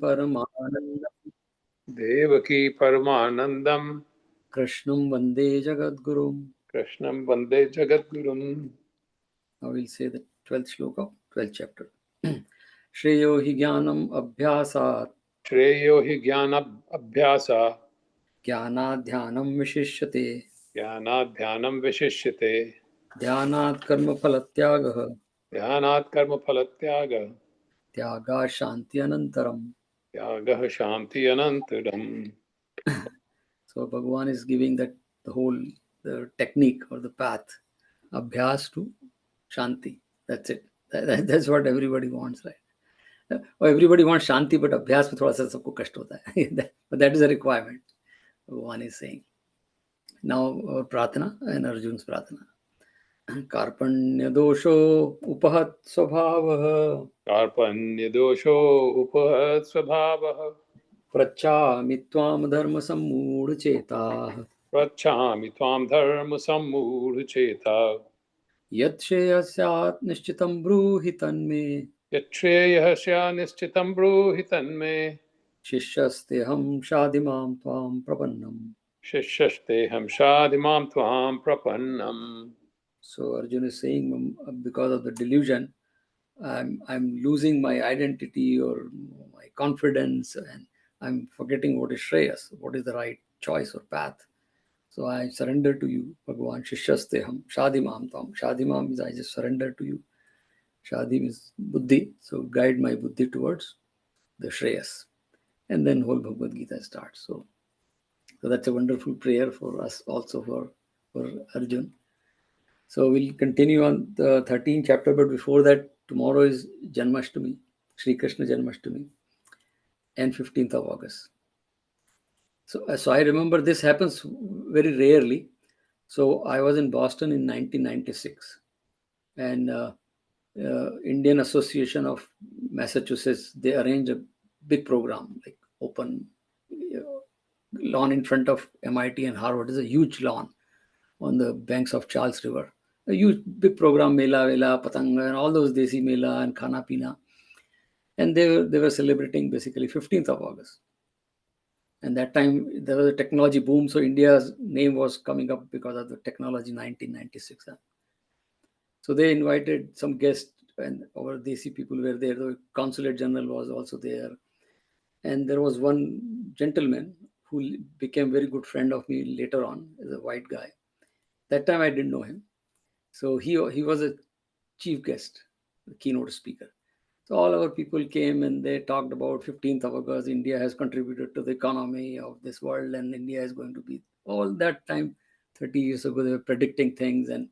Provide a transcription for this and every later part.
परमानन्दं देवकी परमानन्दं कृष्णं वन्दे जगद्गुरुम्. कृष्णं वन्दे जगद्गुरुम्. Now we'll say the 12th shloka, 12th chapter. श्रेयो हि ज्ञानम् अभ्यासात् श्रेयो हि ज्ञानाभ्यासात् ज्ञानात् ध्यानं विशिष्यते ज्ञानात् ध्यानं विशिष्यते ध्यानात् कर्मफलत्यागः ध्यानात् कर्मफलत्यागः त्यागात् शान्ति अनन्तरम्. त्यागः शान्ति अनन्तरम्. So Bhagavan is giving that the technique or the path, abhyas to shanti. That's it. That's what everybody wants, right? Or everybody wants shanti, but abhyas में थोड़ा सा सबको कष्ट होता है. But that is a requirement. Bhagavan is saying. Now our prarthana and Arjun's prarthana. कार्पण्य दोषो उपहत स्वभावः कार्पण्यदोषो उपहत स्वभावः पृच्छामि त्वां धर्म सम्मूढ़ चेताः पृच्छामि त्वां धर्मसम्मूढचेता यत् श्रेयस्यात् निश्चितं ब्रूहि तन्मे यच्छ्रेयः स्यात् निश्चितं ब्रूहि तन्मे शिष्यस्तेऽहं शाधि मां त्वां प्रपन्नम्. शिष्यस्तेऽहं शाधि मां त्वां प्रपन्नम्. So Arjuna is saying, because of the delusion, I'm losing my identity or my confidence, and I'm forgetting what is Shreyas, what is the right choice or path. So I surrender to you, Bhagavan. Shishyasteham, Shadimam Tam. Shadimam means I just surrender to you. Shadi means buddhi, so guide my buddhi towards the Shreyas. And then whole Bhagavad Gita starts. So that's a wonderful prayer for us, also for Arjun. So we'll continue on the 13th chapter, but before that, tomorrow is Janmashtami, Sri Krishna Janmashtami, and 15th of August. So I remember this happens very rarely. So I was in Boston in 1996, and Indian Association of Massachusetts, they arranged a big program, like open lawn in front of MIT and Harvard. It's a huge lawn on the banks of Charles River. A huge big program, Mela, Vela, Patanga, and all those Desi Mela and Khana Pina. And they were celebrating basically 15th of August. And that time there was a technology boom, so India's name was coming up because of the technology 1996. So they invited some guests, and our Desi people were there. The consulate general was also there. And there was one gentleman who became very good friend of me later on, as a white guy. That time I didn't know him. So he was a chief guest, the keynote speaker. So all our people came and they talked about 15th of August. India has contributed to the economy of this world, and India is going to be all that time. 30 years ago, they were predicting things, and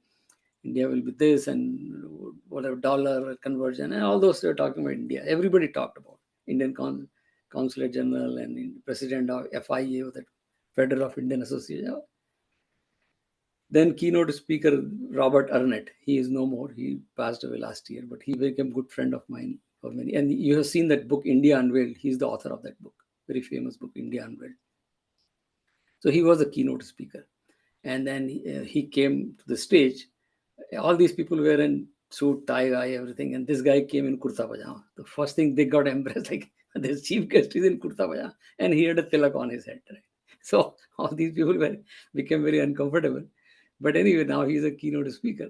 India will be this, and whatever dollar conversion, and all those they were talking about India. Everybody talked about Indian Consulate General and President of FIA, that Federal of Indian Association. Then keynote speaker Robert Arnett, he is no more. He passed away last year, but he became a good friend of mine for many. And you have seen that book, India Unveiled. He's the author of that book, very famous book, India Unveiled. So he was a keynote speaker. And then he came to the stage. All these people were in suit, tie, everything. And this guy came in kurta pajama. The first thing they got embarrassed, like this chief guest is in kurta pajama. And he had a tilak on his head. Right? So all these people became very uncomfortable. But anyway, now he's a keynote speaker.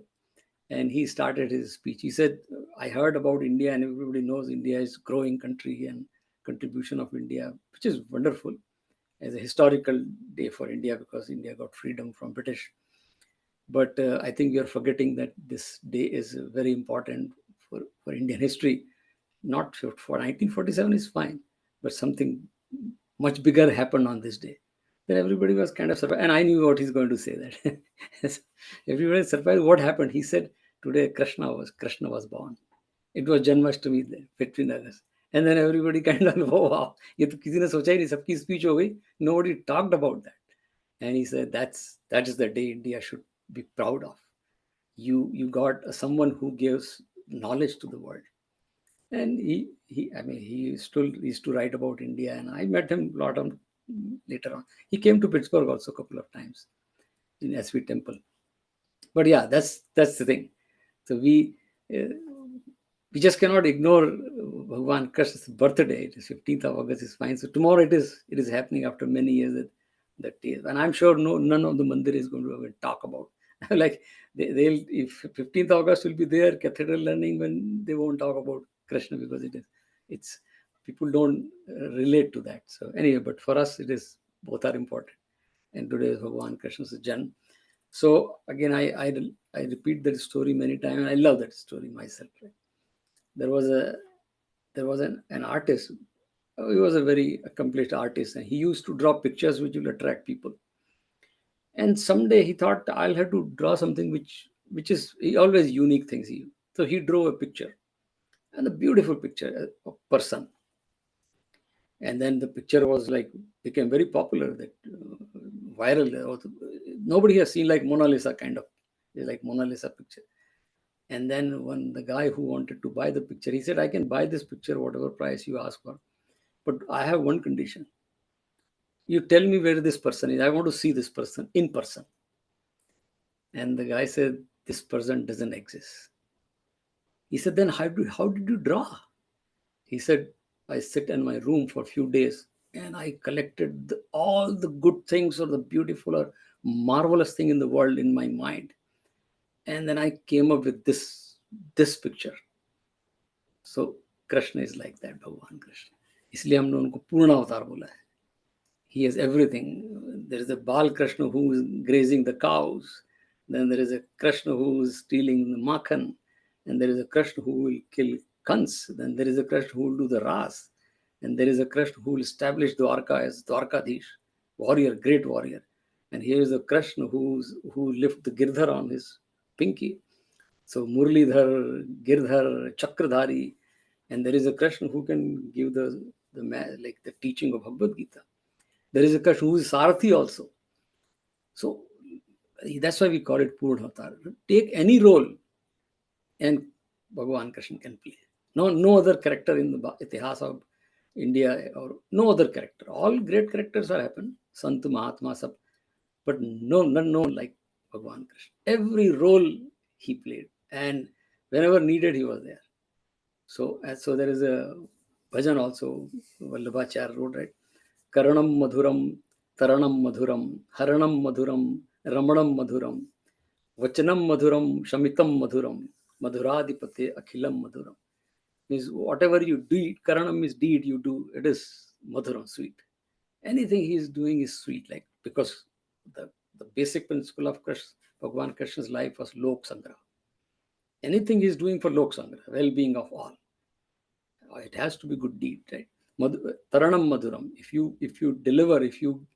And he started his speech. He said, I heard about India, and everybody knows India is a growing country and contribution of India, which is wonderful, as a historical day for India because India got freedom from British. But I think we are forgetting that this day is very important for Indian history. Not for 1947 is fine, but something much bigger happened on this day. Then everybody was kind of surprised, and I knew what he's going to say. That everybody was surprised. What happened? He said, "Today Krishna was born. It was Janmashtami there, 15 August." And then everybody kind of, oh wow, ये तो किसी ने सोचा ही नहीं, सबकी speech हो गई. Nobody talked about that. And he said, that is the day India should be proud of. You got someone who gives knowledge to the world. And he used to write about India, and I met him a lot of later on. He came to Pittsburgh also a couple of times in SV Temple. But yeah, that's the thing. So we we just cannot ignore Bhagwan Krishna's birthday. It is 15th of August is fine. So tomorrow it is happening after many years that day. And I'm sure none of the mandir is going to even talk about. Like they'll if 15th August will be there, cathedral learning, when they won't talk about Krishna, because it's people don't relate to that. So anyway, but for us it is, both are important. And today is Bhagwan Krishna's Jan. So again, I repeat that story many times, and I love that story myself. Right? There was an artist. He was a very accomplished artist, and he used to draw pictures which will attract people. And someday he thought, I'll have to draw something which is, he always unique things. So he drew a picture, and a beautiful picture of person. And then the picture was like, became very popular, that viral. Nobody has seen like Mona Lisa kind of, like Mona Lisa picture. And then when the guy who wanted to buy the picture, he said, I can buy this picture whatever price you ask for, but I have one condition. You tell me where this person is. I want to see this person in person. And the guy said, this person doesn't exist. He said, then how did you draw? He said, I sit in my room for a few days and I collected all the good things or the beautiful or marvelous thing in the world in my mind. And then I came up with this picture. So Krishna is like that, Bhagwan Krishna. इसलिए हमने उनको पूर्ण अवतार बोला है. He has everything. There is a Bal Krishna who is grazing the cows. Then there is a Krishna who is stealing the makhan. And there is a Krishna who will kill Kans. Then there is a Krishna who will do the Ras. And there is a Krishna who will establish Dwarka as Dwarkadish, warrior, great warrior. And here is a Krishna who lift the Girdhar on his pinky. So Murlidhar, Girdhar, Chakradhari. And there is a Krishna who can give the teaching of Bhagavad Gita. There is a Krishna who is Sarathi also. So that's why we call it Purna Avatar. Take any role and Bhagavan Krishna can play. No other character in the Itihas of India, or no other character. All great characters are happened. Sant, Mahatma, sab. But none like Bhagavan Krishna. Every role he played. And whenever needed, he was there. So there is a bhajan also, Vallabhacharya wrote, right? Karanam Madhuram, Taranam Madhuram, Haranam Madhuram, Ramanam Madhuram, Vachanam Madhuram, Shamitam Madhuram, Madhuradipate Akhilam Madhuram. Means whatever you do, Karanam is deed you do, it is Madhuram, sweet. Anything he is doing is sweet, like, because the basic principle of Bhagavan Krishna's life was Lok Sangraha. Anything he is doing for Lok Sangraha, well-being of all. It has to be good deed, right? Taranam Madhuram. If you deliver, if you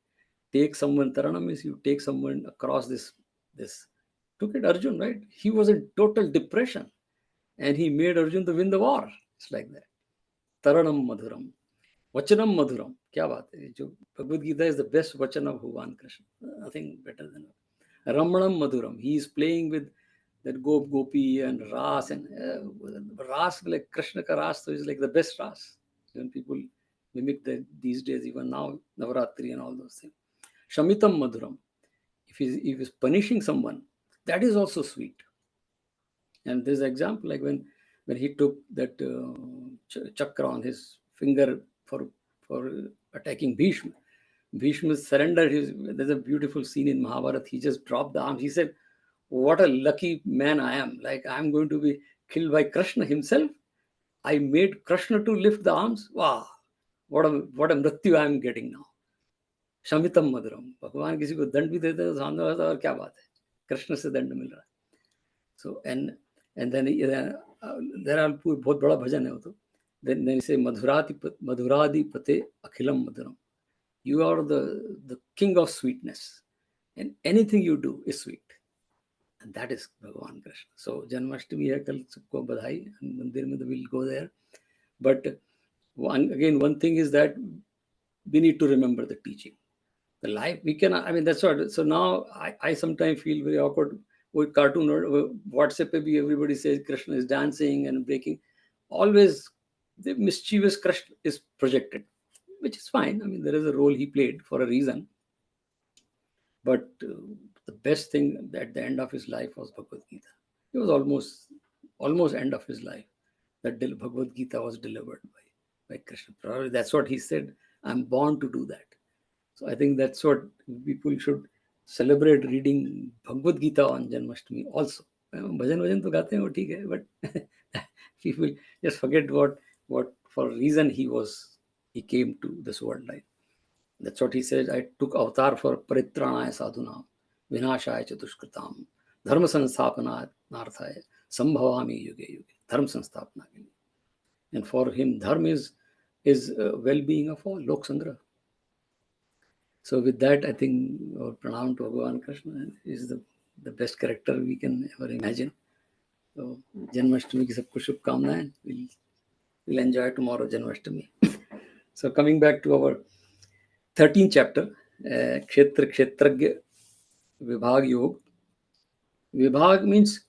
take someone, Taranam is you take someone across this. Look at Arjun, right? He was in total depression, and he made Arjun to win the war. It's like that. Taranam Madhuram. Vachanam Madhuram. Kya baat hai? Jo Bhagavad Gita is the best vachan of Bhagavan Krishna. Nothing better than that. Ramanam Madhuram. He is playing with that Gopi and Ras, and Ras, like Krishna ka Ras, so is like the best Ras. When people mimic that these days, even now, Navaratri and all those things. Shamitam Madhuram. If he's punishing someone, that is also sweet. And there's an example, like when he took that chakra on his finger for attacking Bhishma. Bhishma surrendered there's a beautiful scene in Mahabharata. He just dropped the arms. He said, what a lucky man I am. Like, I'm going to be killed by Krishna himself. I made Krishna to lift the arms. Wow. What a mrityu I am getting now. Shamitam Madhuram. भगवान किसी को दंड भी देते हैं तो सामने वाला और क्या बात है, कृष्ण से दंड मिल रहा है. So and then there are बहुत बड़ा भजन है वो तो. Then he say Madhuradipate Akhilam Madhuram. You are the king of sweetness, and anything you do is sweet. And that is Bhagavan Krishna. So Janmashtami hai, kal sabko badhai, and mandir mein we'll go there. But one thing is that we need to remember the teaching. The life we can, I mean, that's what. So now I sometimes feel very awkward with cartoon or WhatsApp pe bhi everybody says Krishna is dancing and breaking. Always the mischievous Krishna is projected, which is fine. I mean, there is a role he played for a reason. But the best thing at the end of his life was Bhagavad Gita. It was almost end of his life. that Bhagavad Gita was delivered by Krishna. Probably that's what he said. I'm born to do that. So I think that's what people should celebrate, reading Bhagavad Gita on Janmashtami also. Bhajan to gaate hain, wo theek hai, but people just forget what for reason he came to this world life. That's what he said. I took avatar for paritranaya sadhunam, vinashaya chadushkritam, dharma sansthapanaya narthaya, sambhavami yuge yuge. Dharma sanstapana ke liye. And for him, dharma is well-being of all, lok sangrah. So with that, I think our pranam to Bhagavan Krishna is the best character we can ever imagine. So Janmashtami ki sabko shubhkamnaएं. We'll enjoy tomorrow Janmashtami. So coming back to our 13th chapter, Kshetra Kshetragya Vibhag Yog. Vibhag means,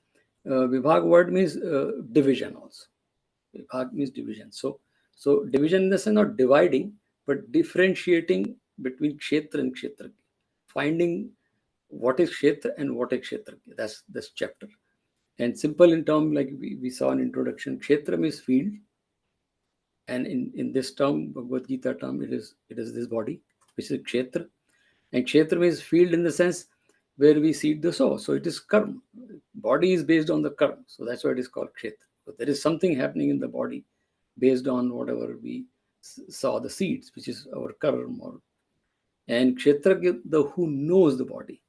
Vibhag word means division also. Vibhag means division. So division in the sense not dividing, but differentiating between Kshetra and Kshetragya. Finding what is Kshetra and what is Kshetragya. That's this chapter. And simple in term, like we saw in introduction, Kshetra means field. And in this term, Bhagavad Gita term, it is this body, which is Kshetra. And Kshetra means field in the sense where we seed the soul. So it is karma. Body is based on the karma. So that's why it is called Kshetra. So there is something happening in the body based on whatever we saw the seeds, which is our karma. And Kshetra, the who knows the body.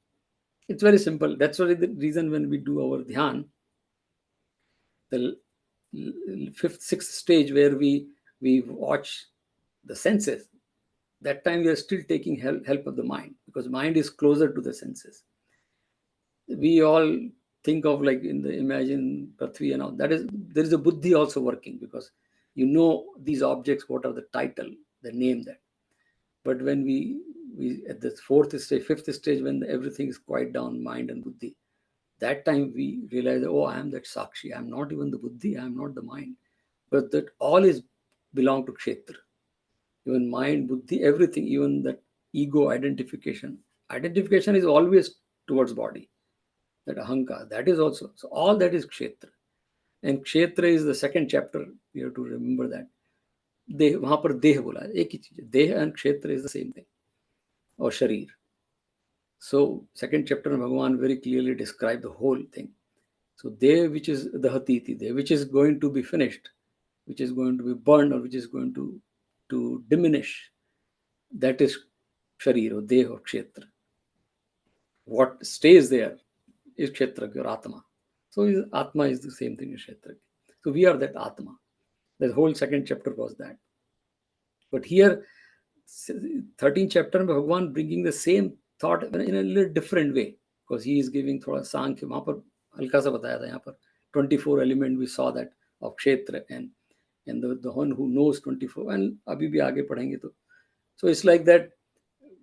It's very simple. That's why the reason when we do our dhyan, the fifth, sixth stage where we watch the senses, that time we are still taking help of the mind, because mind is closer to the senses. We all think of like in the imagine Prithvi and all. That is, there is a buddhi also working, because you know these objects, what are the title, the name that. But when we at the fourth stage, fifth stage, when everything is quiet down, mind and buddhi, that time we realize, oh, I am that Sakshi. I am not even the buddhi. I am not the mind. But that all is belong to Kshetra. Even mind, buddhi, everything, even that ego identification. Identification is always towards body. That ahankar, that is also. So all that is Kshetra. And Kshetra is the second chapter. You have to remember that. वहां पर देह बोला है, एक ही चीज है. देह and Kshetra is the same thing. Or Sharir. So second chapter Bhagavan very clearly described the whole thing. So Dev, which is the Hatiti, Dev, which is going to be finished, which is going to be burned, or which is going to diminish, that is Sharir or Dev or Kshetra. What stays there is Kshetra or Atma. So Atma is the same thing as Kshetra. So we are that Atma. The whole second chapter was that. But here, 13th chapter, Bhagavan bringing the same thought in a little different way, because he is giving thoda Sankhya. वहाँ पर हल्का सा बताया था, यहाँ पर 24 element we saw that of Kshetra and the one who knows 24, and अभी भी आगे पढ़ेंगे तो. So it's like that.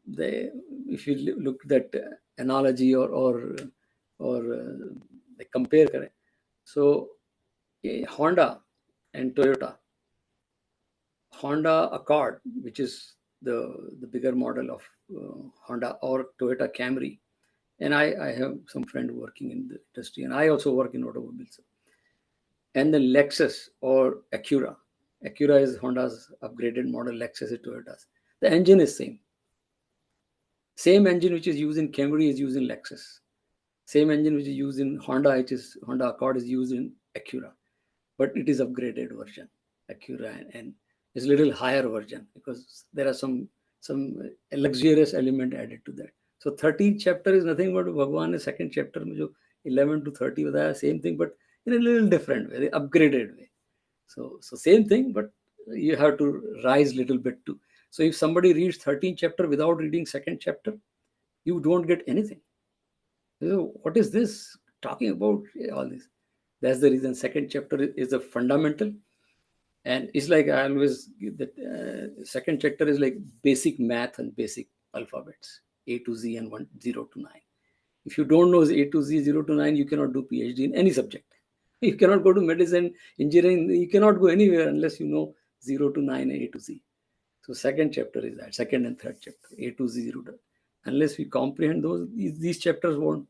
If you look at that analogy or compare करें, so Honda and Toyota. Honda Accord, which is the bigger model of Honda, or Toyota Camry. And I have some friend working in the industry, and I also work in automobiles. And the Lexus or Acura. Acura is Honda's upgraded model, Lexus is Toyota's. The engine is same. Same engine which is used in Camry is used in Lexus. Same engine which is used in Honda, which is Honda Accord, is used in Acura. But it is upgraded version, Acura, and it's a little higher version, because there are some luxurious element added to that. So 13th chapter is nothing but Bhagavan is second chapter में जो 11 to 30 बताया, same thing but in a little different way, upgraded way. So same thing, but you have to rise little bit too. So if somebody reads 13th chapter without reading second chapter, you don't get anything. So what is this talking about, all this? That's the reason second chapter is a fundamental. And it's like I always give that second chapter is like basic math and basic alphabets, A to Z and 0 to 9. If you don't know A to Z, 0 to 9, you cannot do PhD in any subject. You cannot go to medicine, engineering, you cannot go anywhere unless you know 0 to 9 and A to Z. So second chapter is that, second and third chapter, A to Z, 0 to. Unless we comprehend these chapters won't.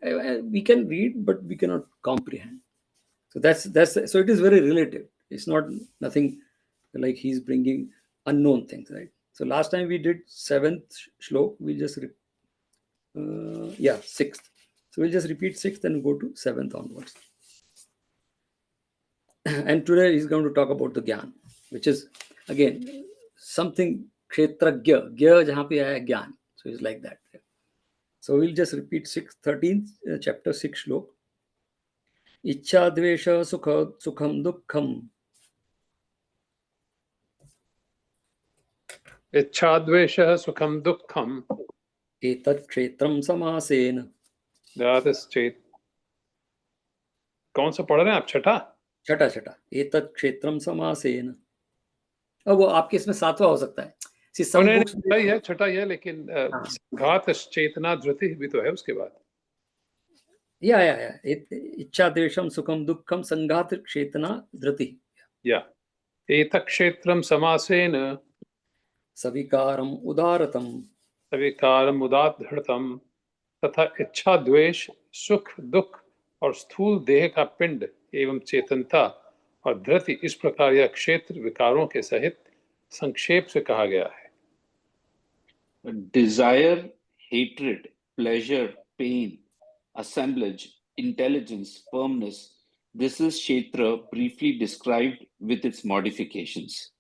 We can read, but we cannot comprehend. So so it is very relative. It's not nothing like he's bringing unknown things, right? So last time we did 7th shlok, we just yeah, 6th. So we'll just repeat 6th and go to 7th onwards. And today he's going to talk about the Gyan, which is again something kshetragya, gya jahan pe aaya Gyan. So it's like that. So we'll just repeat 13th chapter 6 shlok. Ichha dvesha sukham dukkham. इच्छाद्वेषः सुखं दुःखं एतत् क्षेत्रम समासेन. दातश्चेत् कौन सा पढ़ रहे हैं आप? छठा? एतत् क्षेत्रम समासेन. अब वो आपके इसमें 7वां हो सकता है. See, some नहीं, books छठा ही है, लेकिन घात चेतना धृति भी तो है उसके बाद. या इच्छा द्वेषम सुखम दुःखम संघात क्षेतना धृति. या एतत् क्षेत्रम समासेन सविकारम उदारतम तथा इच्छा द्वेष सुख दुख और स्थूल देह का पिंड एवं चेतनता और धृति, इस प्रकार यह क्षेत्र विकारों के सहित संक्षेप से कहा गया है. Desire, hatred, pleasure, pain, assemblage, intelligence, firmness. This is Kshetra briefly described with its modifications.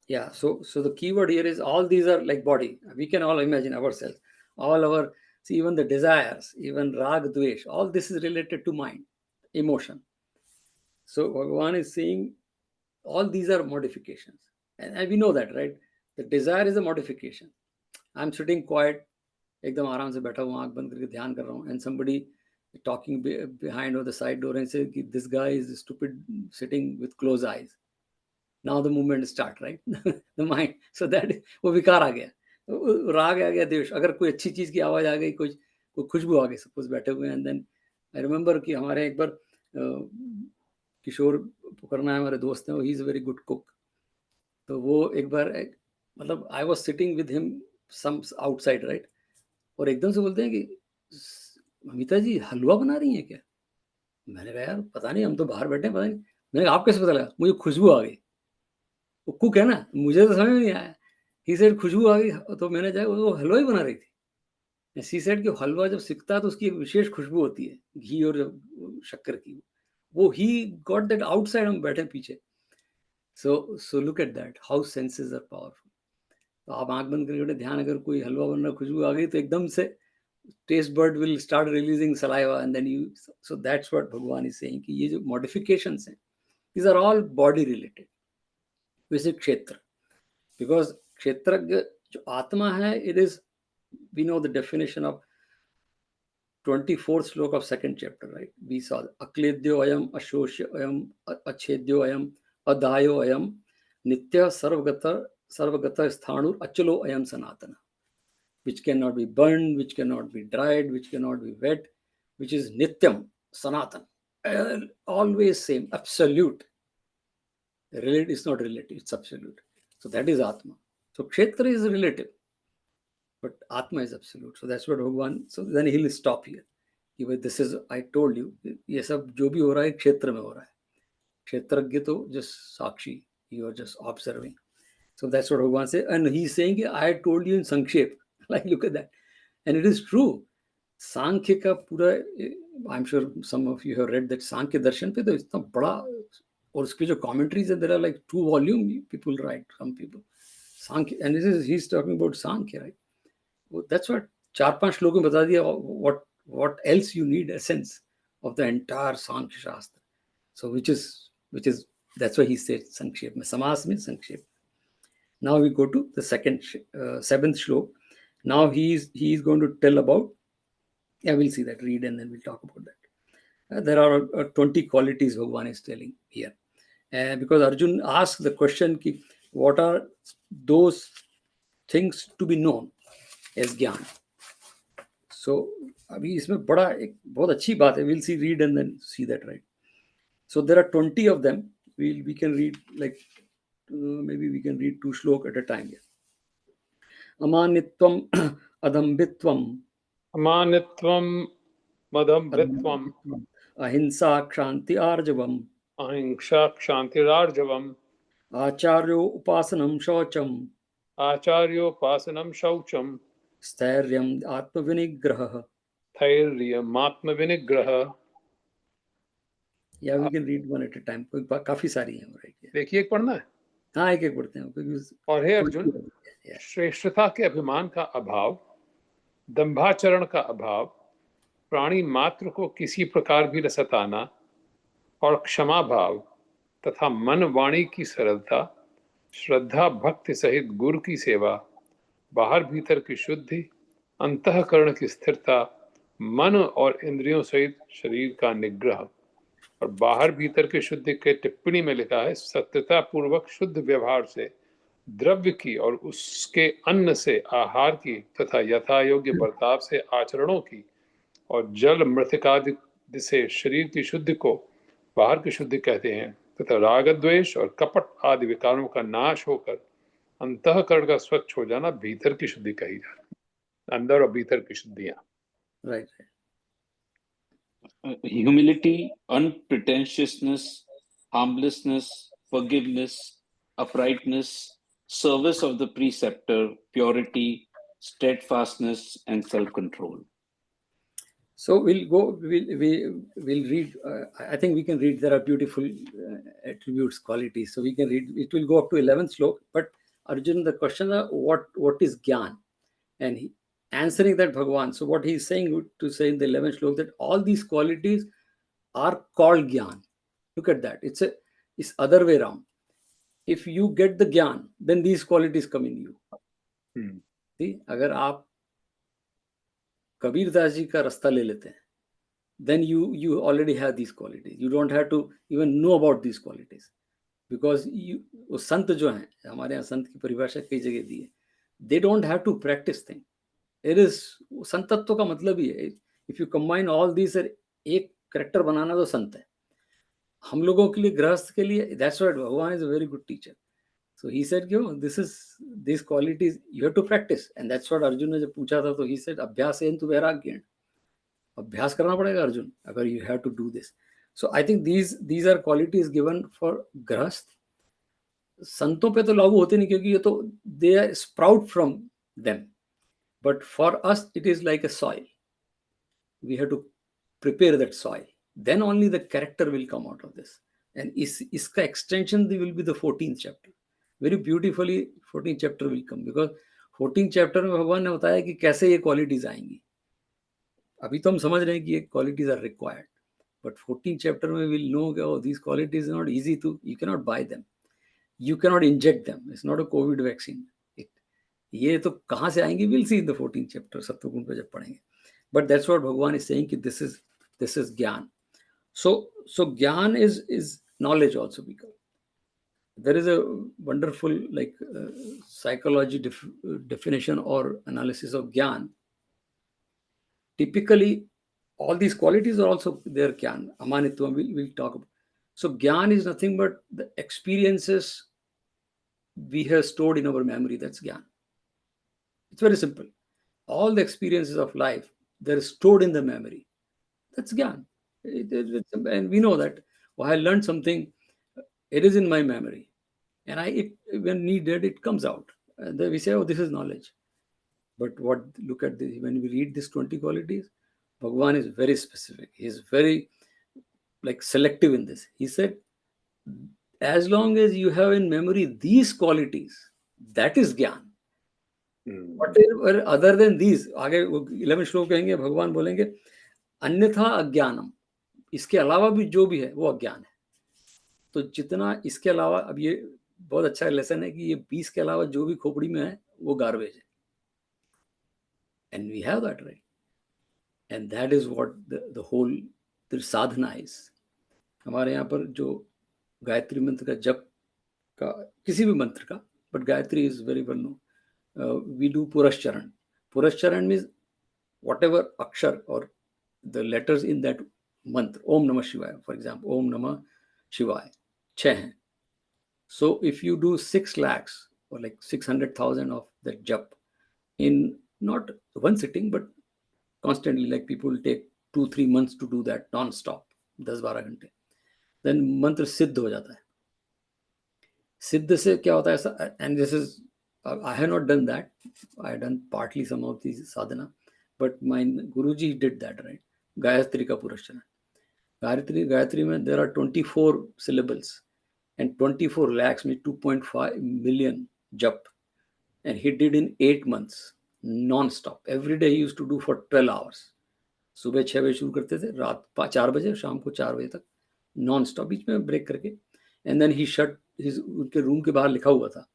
Yeah, so the keyword here is all these are like body. We can all imagine ourselves. All our, see, even the desires, even rag, dvesh, all this is related to mind, emotion. So Bhagavan is saying all these are modifications. And we know that, right? The desire is a modification. I'm sitting quiet, एकदम आराम से बैठा हूँ, आंख बंद करके ध्यान कर रहा हूँ, and somebody talking behind or the side door and say this guy is stupid sitting with closed eyes. Now the movement start, right? The mind. So that वो विकार आ गया, राग आ गया, द्वेष. अगर कोई अच्छी चीज की आवाज आ गई, कोई खुशबू आ गई, सपोज बैठे हुए हैं, and then I remember कि हमारे एक बार किशोर पुकरना है, हमारे दोस्त हैं, he is a very good cook. तो वो एक बार मतलब I was sitting with him some outside, right? और एकदम से बोलते हैं कि अमिता जी हलवा बना रही हैं क्या? मैंने कहा यार पता नहीं, हम तो बाहर बैठे हैं, पता नहीं. मैंने कहा आप कैसे पता लगा? मुझे खुशबू आ गई. वो कुक है ना, मुझे तो समझ में नहीं आया. ही सेड खुशबू आ गई, तो मैंने जाकर वो हलवा ही बना रही थी. सी सेड कि हलवा जब सिकता है तो उसकी एक विशेष खुशबू होती है, घी और शक्कर की. वो ही गॉट दैट आउटसाइड, हम बैठे पीछे. So look at that, how senses are powerful. तो आप आंख बंद करके ध्यान, अगर कोई हलवा बन रहा, खुशबू आ गई, तो एकदम से taste bud will start releasing saliva and then you. So that's what Bhagwan is saying कि ये जो मॉडिफिकेशंस हैं, these are all body related. वैसे क्षेत्र, बिकॉज क्षेत्रज्ञ जो आत्मा है, it is, we know the definition of 24th श्लोक of 2nd chapter, right? We saw अक्लेद्यो अयम, अशोष्य अयम, अच्छेद्यो अयम, अदायो अयम, नित्य सर्वगत स्थाणुर अचलो अयम सनातन, which cannot be burned, which cannot be dried, which cannot be wet, which is nityam, sanatan, always same, absolute. Relative is not relative, it's absolute. So that is Atma. So Kshetra is relative, but Atma is absolute. So that's what Bhagavan, so then he'll stop here. This is, I told you, ये सब जो भी हो रहा है क्षेत्र में हो रहा है. क्षेत्रज्ञ तो just Sakshi, you are just observing. So that's what Bhagavan said. And he's saying, I told you in Sankshep. Like, look at that. And it is true. Sankhya ka pura, I'm sure some of you have read that Sankhya Darshan pe to itna bada, और उसके जो commentaries है, there are like 2 volumes people write, some people. Sankhya, and he's talking about Sankhya, right? Well, that's what 4-5 श्लोक में बता दिया what else you need, essence of the entire Sankhya Shastra. So which is that's why he said Sankshep. Samas means Sankshep. Now we go to the 7th shlok. Now he is going to tell about, we'll see that, read and then we'll talk about that. There are 20 qualities Bhagavan is telling here. Because Arjun asked the question, what are those things to be known as Gyan? So अभी इसमें बड़ा एक बहुत अच्छी बात है. We'll see, read and then see that, right? So there are 20 of them. We can read like maybe we can read 2 shlok at a time here. Amanitvam adambitvam, अमानित्वम मदम्बित्वम अहिंसा क्षांति आर्जवम, अहिंसा क्षांतिरार्जवम, आचार्यो उपासनम शौचम, आचार्योपासनम शौचम, स्थैर्यम आत्मविनिग्रह. धैर्यमात्मविनिग्रह. या we can read one at a time, काफी सारी हैं right. देखिए, एक पढ़ना है. हाँ, एक एक पढ़ते हैं क्योंकि और हे अर्जुन, श्रेष्ठता के अभिमान का अभाव, दंभाचरण का अभाव, प्राणी मात्र को किसी प्रकार भी न सताना, और क्षमा भाव तथा मन वाणी की सरलता, श्रद्धा भक्ति सहित गुरु की सेवा, बाहर भीतर की शुद्धि, अंतःकरण की स्थिरता, मन और इंद्रियों सहित शरीर का निग्रह. और बाहर भीतर की शुद्धि के टिप्पणी में लिखा है, सत्यता पूर्वक शुद्ध व्यवहार से द्रव्य की और उसके अन्न से आहार की तथा यथा योग्य बर्ताव से आचरणों की, और जल मृतिकादि से शरीर की शुद्धि को बाहर की शुद्धि कहते हैं, तथा राग द्वेष और कपट आदि विकारों का नाश होकर अंतःकरण का स्वच्छ हो जाना भीतर की शुद्धि कही जाती है. अंदर और भीतर की शुद्धियां. Right. Humility, unpretentiousness, harmlessness, forgiveness, uprightness, service of the preceptor, purity, steadfastness, and self-control. So we'll go. We'll read. I think we can read. There are beautiful attributes, qualities. So we can read. It will go up to 11th slok. But Arjun, the question is, what is Gyan? And he, answering that Bhagavan. So what he's saying to say in the 11th slok, that all these qualities are called Gyan. Look at that. It's other way around. If you get the Gyan, then these qualities come in you. See, अगर आप कबीरदास जी का रास्ता ले लेते हैं, then you already have these qualities. You don't have to even know about these qualities, because वो संत जो हैं, हमारे यहाँ संत की परिभाषा कई जगह दी है, they don't have to practice thing. It is संतत्व का मतलब ही है, if you combine all these, एक करेक्टर बनाना तो संत है. हम लोगों के लिए, गृहस्थ के लिए, that's what भगवान is a very good teacher. So he said, these qualities you have to practice, and that's what Arjun ने जब पूछा था तो he said अभ्यासेन तु वैराग्येन. अभ्यास करना पड़ेगा अर्जुन, अगर you have to do this. So I think these are qualities given for गृहस्थ. संतों पे तो लागू होते नहीं, क्योंकि ये तो they are sprout from them. But for us it is like a soil. We have to prepare that soil. Then only the character will come out of this. And इसका extension will be the 14th chapter. Very beautifully 14th chapter will come, because 14th chapter में भगवान ने बताया कि कैसे ये qualities आएंगी. अभी तो हम समझ रहे हैं कि ये qualities are required, but 14th chapter में we'll know that these qualities are not easy to, you cannot buy them, you cannot inject them. It's not a COVID vaccine. ये तो कहाँ से आएंगी, we'll see in the 14th chapter सत्वगुण पे जब पढ़ेंगे. But that's what Bhagavan is saying, कि this is Gyan. So Gyan is knowledge also, because there is a wonderful psychology definition or analysis of Gyan. Typically, all these qualities are also their Gyan. Amanitvam, we'll talk about. So Gyan is nothing but the experiences we have stored in our memory. That's Gyan. It's very simple. All the experiences of life, they're stored in the memory. That's Gyan. And we know that I learned something, it is in my memory, and when needed, it comes out. And then we say, oh, this is knowledge. But look at this, when we read these 20 qualities, Bhagavan is very specific. He is very selective in this. He said, as long as you have in memory these qualities, that is Gyan. Whatever other than these, आगे 11 श्लोक कहेंगे, भगवान बोलेंगे अन्यथा अज्ञानम, इसके अलावा भी जो भी है वो अज्ञान है. तो जितना इसके अलावा, अब ये बहुत अच्छा लेसन है कि ये 20 के अलावा जो भी खोपड़ी में है वो गार्बेज है. And we have that, right? And that is what the whole sadhana is. हमारे यहाँ पर जो गायत्री मंत्र का जप का, किसी भी मंत्र का, but Gayatri is very well known. We do Purascharan. Purascharan means whatever akshar or the letters in that mantra. Om Namah Shivaya, for example. Om Namah Shivaya. 6 हैं. So if you do 6 lakhs or 600,000 of that jap in not one sitting, but constantly, like people take 2-3 months to do that non-stop. 10-12 घंटे, then मंत्र सिद्ध हो जाता है। सिद्ध से क्या होता है ऐसा, and this is I have not done that, I have done partly some of this sadhana, but my guruji did that, right. Gayatri का पुरस्चरण, गायत्री में there are 24 syllables and 24 lakhs में 2.5 million jap, and he did in 8 months non-stop. Every day he used to do for 12 hours. सुबह 6 बजे शुरू करते थे, रात 4 बजे, शाम को 4 बजे तक नॉन स्टॉप, बीच में ब्रेक करके। And then he shut his, उनके रूम के बाहर लिखा हुआ था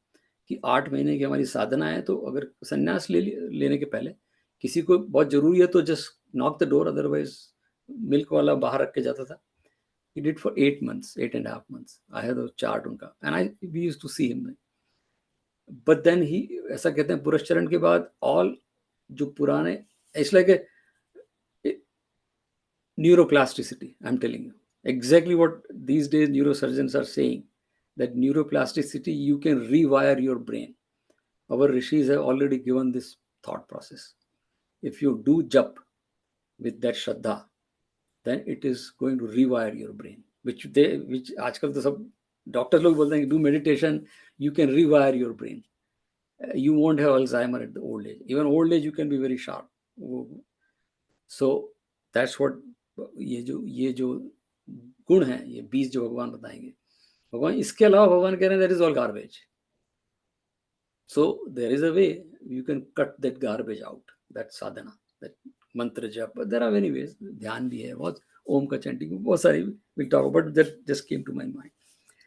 कि 8 महीने की हमारी साधना है, तो अगर संन्यास लेने के पहले किसी को बहुत जरूरी है तो just knock the door, otherwise milk वाला बाहर रख के जाता था। He did for 8 months, 8.5 months. I had a chart उनका, and we used to see him. But then he, ऐसा कहते हैं पुरस्चरण के बाद all जो पुराने, it's like a neuroplasticity, I'm telling you. Exactly what these days neurosurgeons are saying, that neuroplasticity, you can rewire your brain. Our rishis have already given this thought process. If you do jap with that shraddha, then it is going to rewire your brain, which आजकल तो सब doctors लोग बोलते हैं कि do meditation, you can rewire your brain. You won't have Alzheimer at the old age. Even old age you can be very sharp. So that's what ये जो गुण है, ये 20 जो भगवान बताएंगे, भगवान इसके अलावा भगवान कह रहे हैं that is all garbage. So there is a way you can cut that garbage out, that sadhana, that मंत्र जप. There are many ways. ध्यान भी है, बहुत ओम का चैंटिंग, बहुत सारी we'll talk about, that just came to my mind.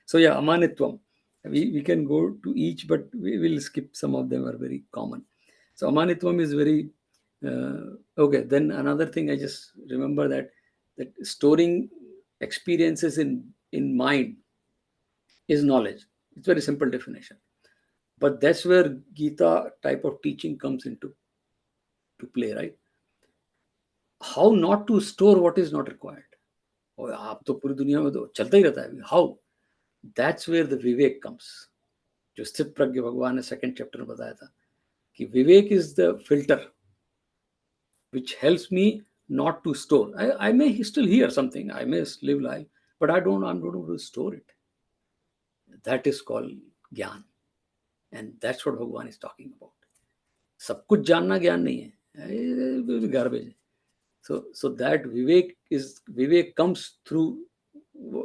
So yeah, amanitvam. We can go to each, but we will skip, some of them are very common. So amanitvam is very okay. Then another thing I just remember that storing experiences in mind is knowledge. It's very simple definition, but that's where Gita type of teaching comes into play, right? How not to store what is not required. और आप तो पूरी दुनिया में तो चलता ही रहता है, how? That's where the Vivek comes. जो स्थित प्रज्ञ भगवान ने सेकंड चैप्टर में बताया था कि विवेक is the filter which helps me not to store. I may still hear something, I may live life, but I'm not going to store it. That is called ज्ञान, and that's what भगवान is talking about. सब कुछ जानना ज्ञान नहीं है, garbage है. So that Vivek comes through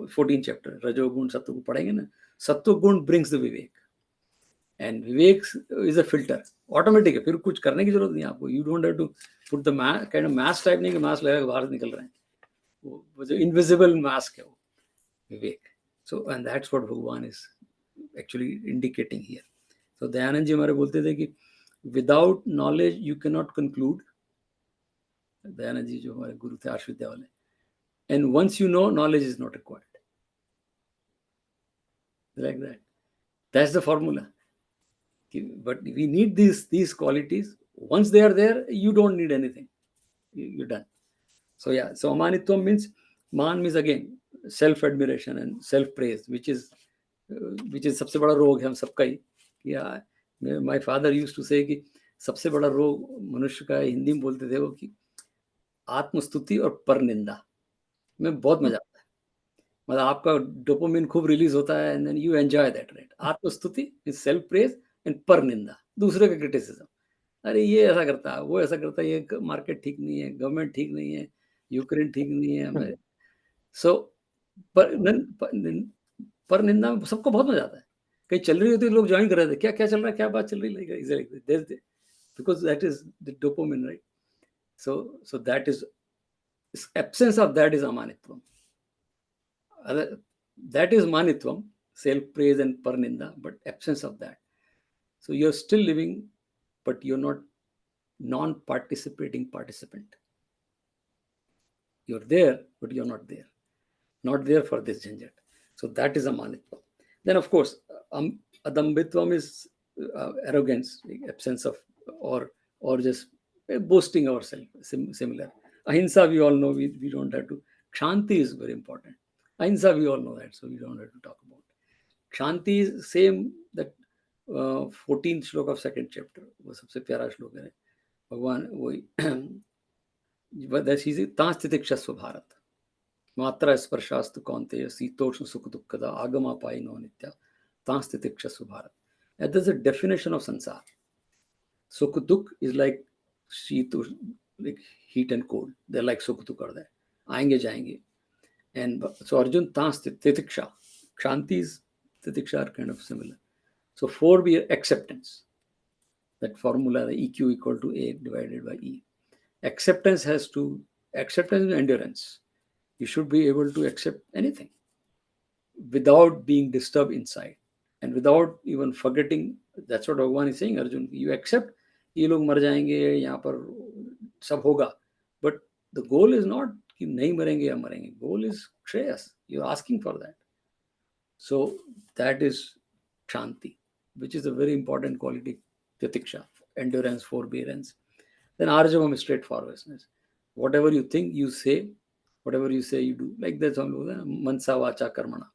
14th chapter, Rajogun Sattvagun पढ़ेंगे ना, Sattvagun brings the Vivek, and Vivek is a filter, automatic है, फिर कुछ करने की जरूरत नहीं आपको. You don't have to put the kind of mask type, नहीं कि mask लगा के बाहर से निकल रहे हैं, वो जो invisible mask है वो Vivek. So and that's what Bhagwan is actually indicating here. So Dayanand ji हमारे बोलते थे कि without knowledge you cannot conclude. Dayanand ji जो हमारे गुरु थे आर्ष विद्या वाले, and once you know, knowledge is not required. Like that. That's the formula. But we need these qualities. Once they are there, you don't need anything. You're done. So yeah, so amanitvam means, मान means again self admiration and self praise, which is सबसे बड़ा रोग है हम सबका ही. Yeah, my father used to say कि सबसे बड़ा रोग मनुष्य का, हिंदी में बोलते थे वो, कि आत्मस्तुति और परनिंदा में बहुत मजा आता है. मतलब आपका डोपामिन खूब रिलीज होता है, and then you enjoy that, right. आत्मस्तुति इज सेल्फ प्रेज, एंड परनिंदा दूसरे का क्रिटिसिज्म. अरे ये ऐसा करता है, वो ऐसा करता है, ये मार्केट ठीक नहीं है, गवर्नमेंट ठीक नहीं है, यूक्रेन ठीक नहीं है हमें. सो परनिंदा में सबको बहुत मजा आता है. कहीं चल रही होती है, लोग ज्वाइन कर रहे थे, क्या क्या चल रहा है, क्या बात चल रही है, because that is the dopamine, right. So that is, absence of that is amanitvam. That is manitvam, self praise and parninda, but absence of that. So you're still living, but you're not non-participating participant. You're there, but you're not there for this jhanjat. So that is amanitvam. Then of course adambitvam is arrogance, absence of, or just boasting ourselves, similar. Ahimsa, we all know, we don't have to. Kshanti is very important. Ahimsa, we all know that, so we don't have to talk about. Kshanti is same, that 14th श्लोक of second chapter, वो सबसे प्यारा श्लोक है. भगवान वही तां स्थितिक्षस्व भारत. मात्रा स्पर्शास्तु कौन्तेय शीतोष्ण सुख दुःखदा आगमापायिनो नित्या तांस्तितिक्षसु Bharat. And there's a definition of sansar. Sukh dukh is like sheet, like heat and cold. They're like sukh dukh are there. Aayenge jayenge. And so Arjun tans titiksha. Kshanti's titiksha are kind of similar. So 4 be acceptance. That formula, the EQ equal to A divided by E. Acceptance is endurance. You should be able to accept anything without being disturbed inside and without even forgetting. That's what Bhagwan is saying, Arjun. You accept, ये लोग मर जाएंगे, यहाँ पर सब होगा. But the goal is not कि नहीं मरेंगे या मरेंगे. Goal is shreyas. You're asking for that. So that is Shanti, which is a very important quality. Titiksha, endurance, forbearance. Then Arjavam is straightforwardness. Whatever you think, you say. Whatever you say, you do. Like that, हम लोग मनसा वाचा कर्मणा.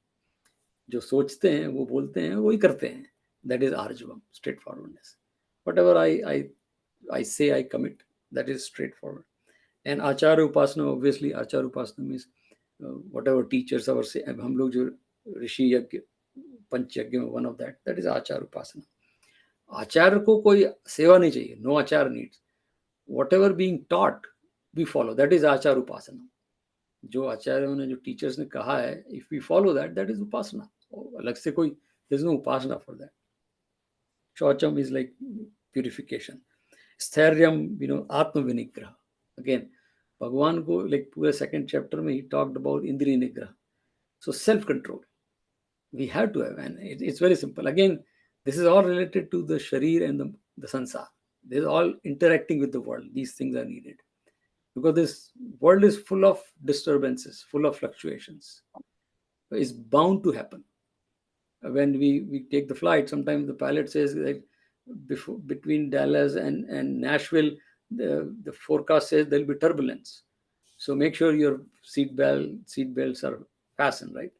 जो सोचते हैं वो बोलते हैं वही करते हैं. That is Arjavam, straightforwardness. Whatever I say, I commit. That is straightforward. And Acharya Upasana, obviously, Acharya Upasana means whatever teachers our say. हम लोग जो ऋषि यज्ञ पंच यज्ञ में one of that is Acharya Upasana. आचार्य को कोई सेवा नहीं चाहिए. No Acharya needs. Whatever being taught, we follow. That is Acharya Upasana. जो आचार्यों ने, जो टीचर्स ने कहा है, if we follow that is upasana. अलग से कोई, there is no upasana for that. Shaucham is like purification. Stharyam, Atma Vinigraha. Again, Bhagwan ko, like पूरे second chapter में he talked about Indriya Nigraha. So self-control. We have to have, and it's very simple. Again, this is all related to the sharir and the sansar. This is all interacting with the world. These things are needed. Because this world is full of disturbances, full of fluctuations. It's bound to happen. When we take the flight, sometimes the pilot says that between Dallas and Nashville, the forecast says there'll be turbulence. So make sure your seatbelts are fastened, right?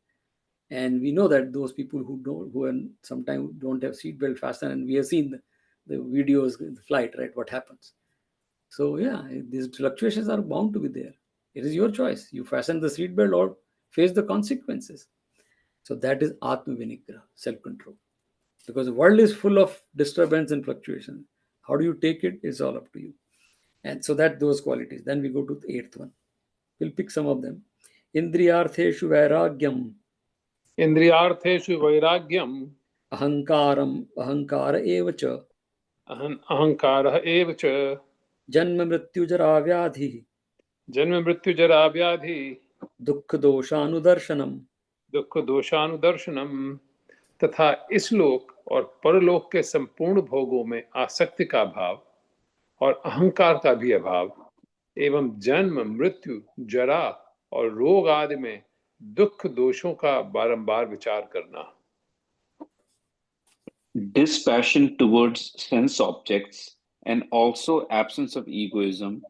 And we know that those people who sometimes don't have seatbelt fastened, and we have seen the videos in the flight, right? What happens? So yeah, these fluctuations are bound to be there. It is your choice. You fasten the seatbelt or face the consequences. So that is Atma Vinigraha, self-control. Because the world is full of disturbance and fluctuation. How do you take it is all up to you. And so that those qualities. Then we go to the 8th one. We'll pick some of them. Indriyartheshu vairagyam. Indriyartheshu vairagyam. Ahankara evacha. Ahankara evacha. Janma mrityu jara vyadhi. Janma mrityu jara vyadhi. Dukkha doshanudarshanam. दुख दोषानुदर्शनम. तथा इस लोक और परलोक के संपूर्ण भोगों में आसक्ति का अभाव और अहंकार का भी अभाव एवं जन्म मृत्यु जरा और रोग आदि में दुख दोषों का बारंबार विचार करना. Dispassion towards sense objects and also absence of egoism,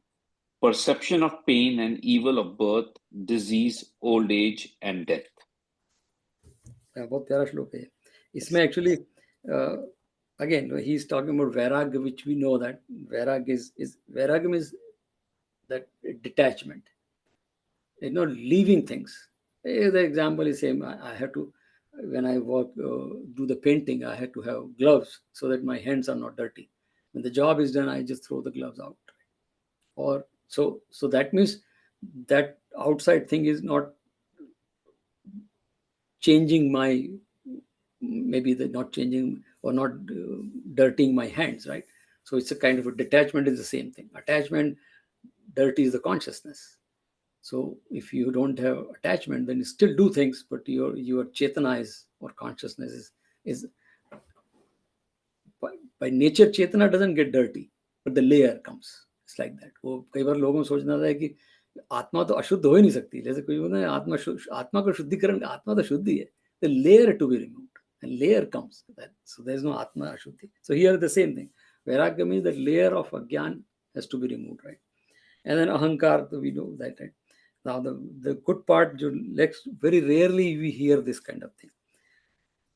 perception of pain and evil of birth, disease, old age and death. बहुत प्यारा श्लोक है. इसमें actually again he is talking about vairagya, which we know that vairagya is that detachment, leaving things. The example is same. I had to, when I work do the painting, I had to have gloves so that my hands are not dirty. When the job is done, I just throw the gloves out. Or so that means that outside thing is not changing my, maybe not changing or not dirtying my hands, right? So it's a kind of a detachment is the same thing. Attachment, dirty is the consciousness. So if you don't have attachment, then you still do things, but your chetana is, or consciousness is by nature, chetana doesn't get dirty, but the layer comes. It's like that. वो कई बार लोगों को सोचना था कि आत्मा तो अशुद्ध हो ही नहीं सकती. जैसे कोई बोलता है आत्मा का शुद्धिकरण, आत्मा तो शुद्धि है. The layer to be removed, and layer comes. So there is no atma ashuddhi. So here the same thing. Vairagya means that layer of ajnan has to be removed, right? And then ahankar, we know that, right? Now the good part, very rarely we hear this kind of thing.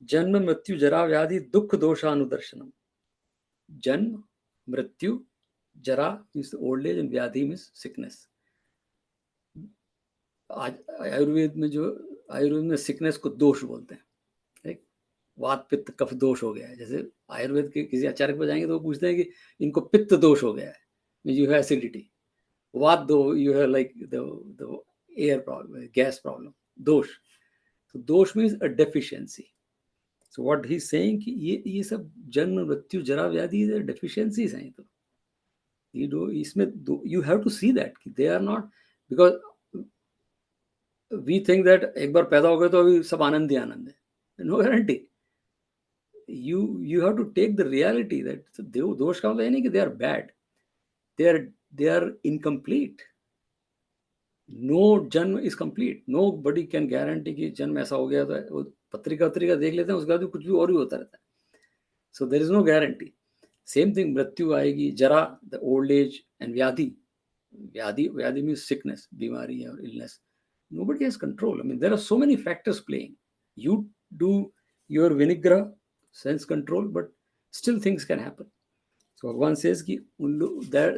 Janma mrityu jara vyadhi dukha dosha anudarshanam. Janma, mrityu, jara means the old age, and vyadhi means sickness. आज आयुर्वेद में sickness को दोष बोलते हैं, ठीक? वात पित्त कफ दोष हो गया है। जैसे आयुर्वेद के किसी आचार्य के पास जाएंगे तो वो पूछते हैं कि इनको पित्त दोष हो गया है, यू हैव एसिडिटी। वात दो, you have like the air problem, gas problem, दोष। तो दोष means a deficiency. So what he is saying कि ये सब जन्म मृत्यु जरा व्याधि डेफिशिएंसीज हैं। तो इसमें you have to see that कि they are not, because we think that एक बार पैदा हो गए तो अभी सब आनंद ही आनंद है। No guarantee. you have to take the reality that दोष का मतलब ये नहीं कि they are bad, they are incomplete. No जन्म is complete. Nobody can guarantee कि जन्म ऐसा हो गया था। वो पत्रिका देख लेते हैं, उसके बाद भी कुछ भी और ही होता रहता है। So there is no guarantee. Same thing, मृत्यु आएगी, जरा, the old age, and व्याधि means sickness, बीमारी और illness. Nobody has control. I mean, there are so many factors playing. You do your vinigra, sense control, but still things can happen. So Bhagavan says कि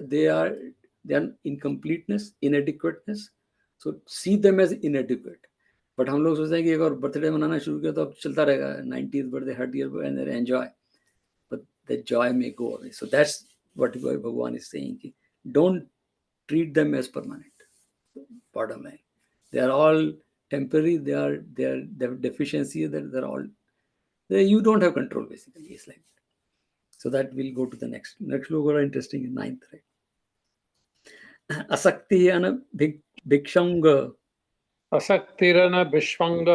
they are incompleteness, inadequateness. So see them as inadequate. But हम लोग सोचते हैं कि एक और birthday मनाना शुरू किया तो अब चलता रहेगा, 90th birthday, 100th, and they enjoy. But the joy may go away. So that's what Bhagavan is saying. कि don't treat them as permanent. Bottom line, they are all temporary. They have deficiency. They're all. You don't have control basically. It's like that. So that we'll go to the next. Next look are interesting in 9th, right? Asakti ana bhikshanga. असक्तिरन विश्वंग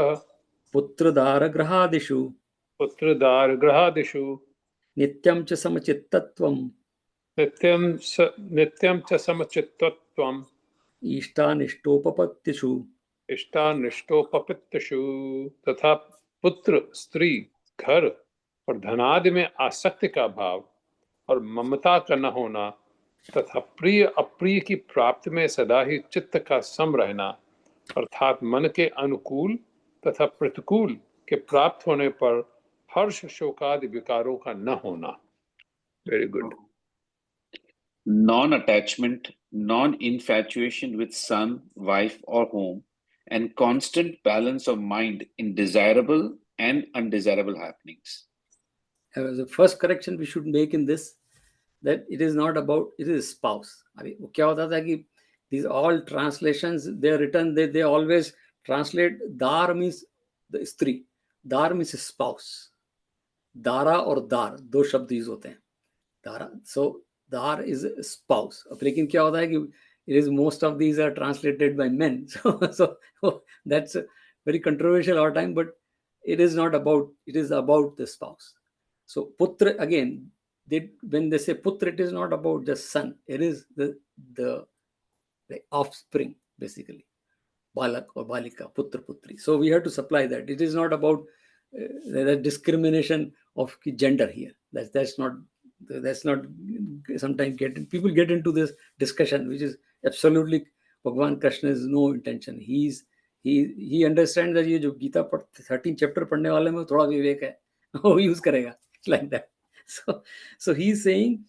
Putradara grahadishu. पुत्रदार ग्रहादिषु Nityam cha samachittatvam. नित्यं च समचित्तत्वम् Ishtanishtopapatyashu. इष्टानिष्टोपपत्तिषु। तथा पुत्र, स्त्री, घर और धनादि में आसक्ति का भाव और ममता का न होना तथा प्रिय अप्रिय की प्राप्ति में सदा ही चित्त का सम रहना, अर्थात मन के अनुकूल तथा प्रतिकूल के प्राप्त होने पर हर्ष शोकादि विकारों का न होना। Very good. Non-attachment, non-infatuation with son, wife, or home, and constant balance of mind in desirable and undesirable happenings. The first correction we should make in this, that it is not about, it is spouse. अभी वो क्या होता था कि these all translations, they are written, they always translate dar means the स्त्री, dar means spouse, Dara और दार दो शब्द यूज होते हैं, Dara, so dar is spouse. अब लेकिन क्या होता है कि it is most of these are translated by men, so that's very controversial all time, but it is not about, it is about the spouse. So putra, again, when they say putra, it is not about just son, it is the offspring basically, balak or balika, putra putri. So we have to supply that. It is not about the discrimination of gender here. That's not sometimes people get into this discussion, which is absolutely, Bhagwan Krishna has no intention. He understands that ये जो Gita 13 chapter पढ़ने वाले में थोड़ा विवेक है, वो use करेगा like that. So he is saying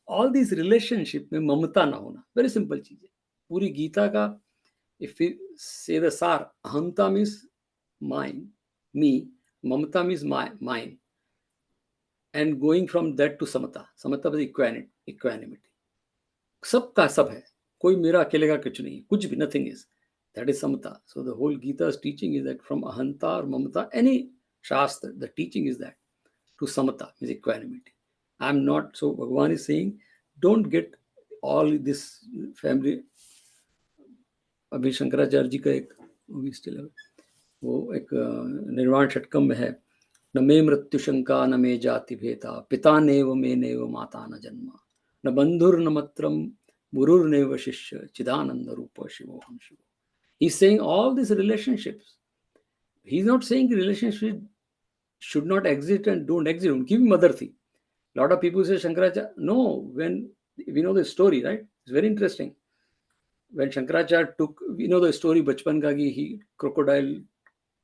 all these relationship में ममता ना होना, very simple चीज है पूरी गीता का. If we say the sar, ahamta means mine, me, mamata means mine, and going from that to samata is equanimity. सबका सब है, कोई मेरा अकेले का कुछ नहीं, कुछ भी, nothing is. That is samata. So the whole Gita's teaching is that from ahanta or mamata, any shastra, the teaching is that to samata is equanimity. I'm not. So Bhagavan is saying, don't get all this family. अभी शंकराचार्य जी का एक वो एक निर्वाण षटकम में है, न मे मृत्यु शंका न मे जाति भेदा, पिता नेव मे नेव माता न जन्मा, न बंधुर न मत्रम गुरुर्नेव शिष्य, चिदानंद रूप शिवोहम शिवो. He's saying all these relationships. He's not saying relationships should not exist and don't exist. Give mother thing. A lot of people say Shankaracharya. No, when we know the story, right? It's very interesting. When Shankaracharya took, we know the story, Bachpan ka ki he crocodile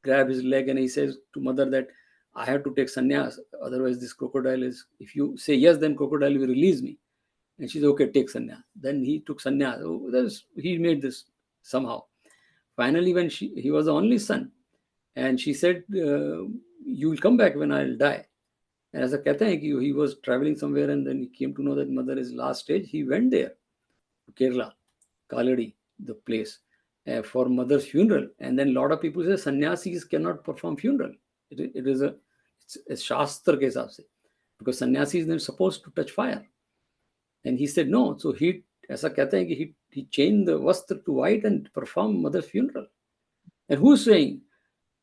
grab his leg and he says to mother that I have to take sannyas, otherwise this crocodile is, if you say yes, then crocodile will release me. And she's okay, take sannyas. Then he took sannyas. He made this somehow. Finally, when he was the only son, and she said, you will come back when I'll die. And ऐसा कहते हैं कि he was traveling somewhere and then he came to know that mother is last stage. He went there to Kerala, Kaladi, the place, for mother's funeral. And then a lot of people say sannyasis cannot perform funeral. It's a shastra के हिसाब से, because sannyasi is not supposed to touch fire. And he said no. So ऐसा कहते हैं कि he changed the vastra to white and performed mother's funeral. And who's saying?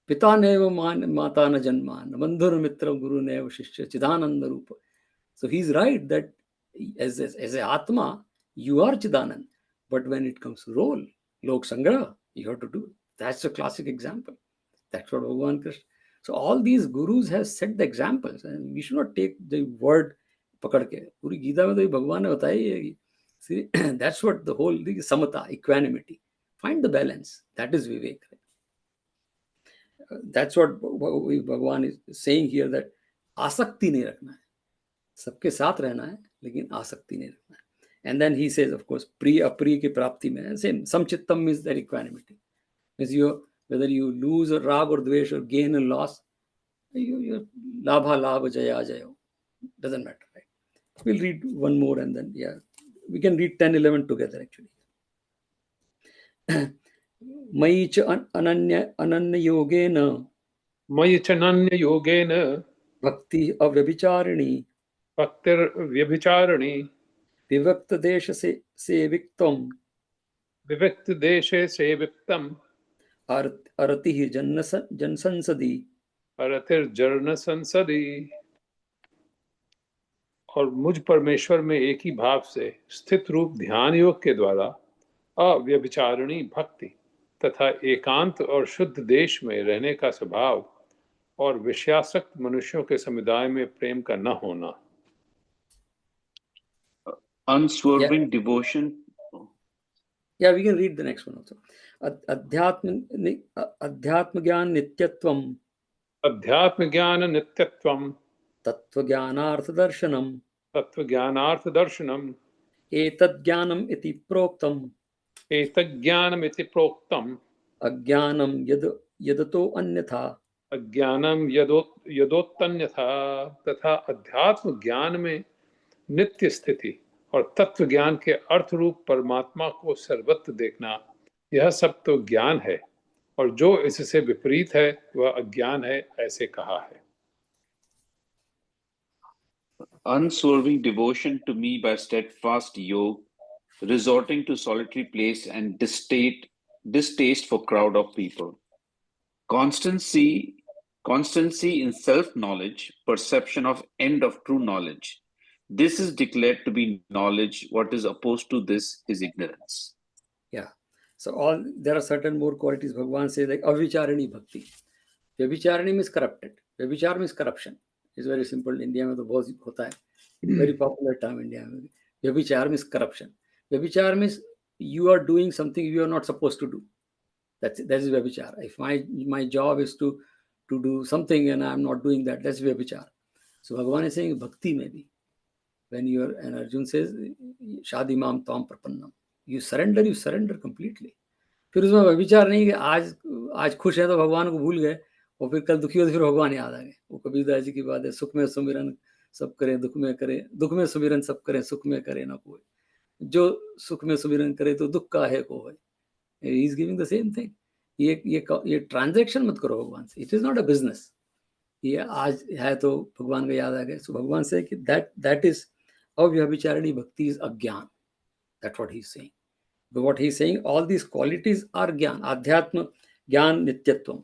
पिता नैव माता न जन्मा न बंधुर मित्र गुरु नैव शिष्य चिदानंद रूप. So he's right that as a atma you are Chidanand, but when it comes to role, lok sangrah, you have to do it. That's a classic example. That's what Bhagavan Krishna. So all these gurus have set the examples, and we should not take the word पकड़ के. पूरी गीता में तो भगवान ने बताया है कि see, that's what the whole samata, equanimity. Find the balance. That is Vivek. That's what Bhagavan is saying here, that आसक्ति नहीं रखना है, सबके साथ रहना है लेकिन आसक्ति नहीं रखना है. And then he says, of course, प्रिय अप्रिय की प्राप्ति में same samchittam means that equanimity. Means whether you lose or rag or dvesh or gain or loss, you labha labha jaya jaya, doesn't matter, right? We'll read one more and then we can read 10, 11 together actually. मयि च अनन्य योगेन मयि च अनन्य योगेन भक्ति अव्यभिचारिणी भक्तिर्व्यभिचारिणी विविक्त देश से विक्तम विविक्त देशे सेविक्तम अरतिः जनसंसदि अरतिर्जन संसदि. और मुझ परमेश्वर में एक ही भाव से स्थित रूप ध्यान योग के द्वारा अव्यभिचारिणी भक्ति तथा एकांत और शुद्ध देश में रहने का स्वभाव और विषयासक्त मनुष्यों के समुदाय में प्रेम का न होना. Unswerving devotion. Yeah, we can read the next one also. अध्यात्म ज्ञान नित्यत्वम अध्यात्म ज्ञान नित्यत्वम तत्व ज्ञानार्थ दर्शनम तत्व ज्ञानार्थ दर्शनम एतद् ज्ञानम इति प्रोक्तम एतज्ज्ञानम इति प्रोक्तम अज्ञानम यदतो अन्यथा अज्ञानम यदोत्तन्यथा. तथा अध्यात्म ज्ञान में नित्य स्थिति और तत्व ज्ञान के अर्थ रूप परमात्मा को सर्वत्र देखना, यह सब तो ज्ञान है, और जो इससे विपरीत है वह अज्ञान है, ऐसे कहा है. Unswerving devotion to me by steadfast yoga, resorting to solitary place and distaste for crowd of people. Constancy in self-knowledge, perception of end of true knowledge. This is declared to be knowledge. What is opposed to this is ignorance. Yeah. So there are certain more qualities Bhagavan says, like avicharini bhakti. Vyabhicharini means corrupted. Vyabhichar means corruption. It's very simple. India में तो बहुत होता है. Very popular term India में. Vyabhichar means corruption. Vyabhichar means you are doing something you are not supposed to do. That is vyabhichar. If my job is to do something and I am not doing that, that's vyabhichar. So Bhagavan is saying bhakti में भी. When you are, and Arjun says, Shadi Mam Tam Prapannam. You surrender completely. फिर उसमें व्यभिचार नहीं कि आज खुश है तो भगवान को भूल गए और फिर कल दुखी हो तो फिर भगवान याद आ गए. वो कबीरदास जी की बात है, सुख में सुमिरन सब करें दुख में करें, दुख में सुमिरन सब करें सुख में करे ना कोई, जो सुख में सुमिरन करे तो दुख का है को है. He is giving the same thing. ये ट्रांजैक्शन मत करो भगवान से. It is not a business. ये आज है तो भगवान का याद आ गए. सो भगवान से कि दैट इज अव्यभिचारिणी भक्ति इज अज्ञान. That's what he's saying. But what he's saying, all these qualities are ज्ञान. आध्यात्म ज्ञान नित्यत्वम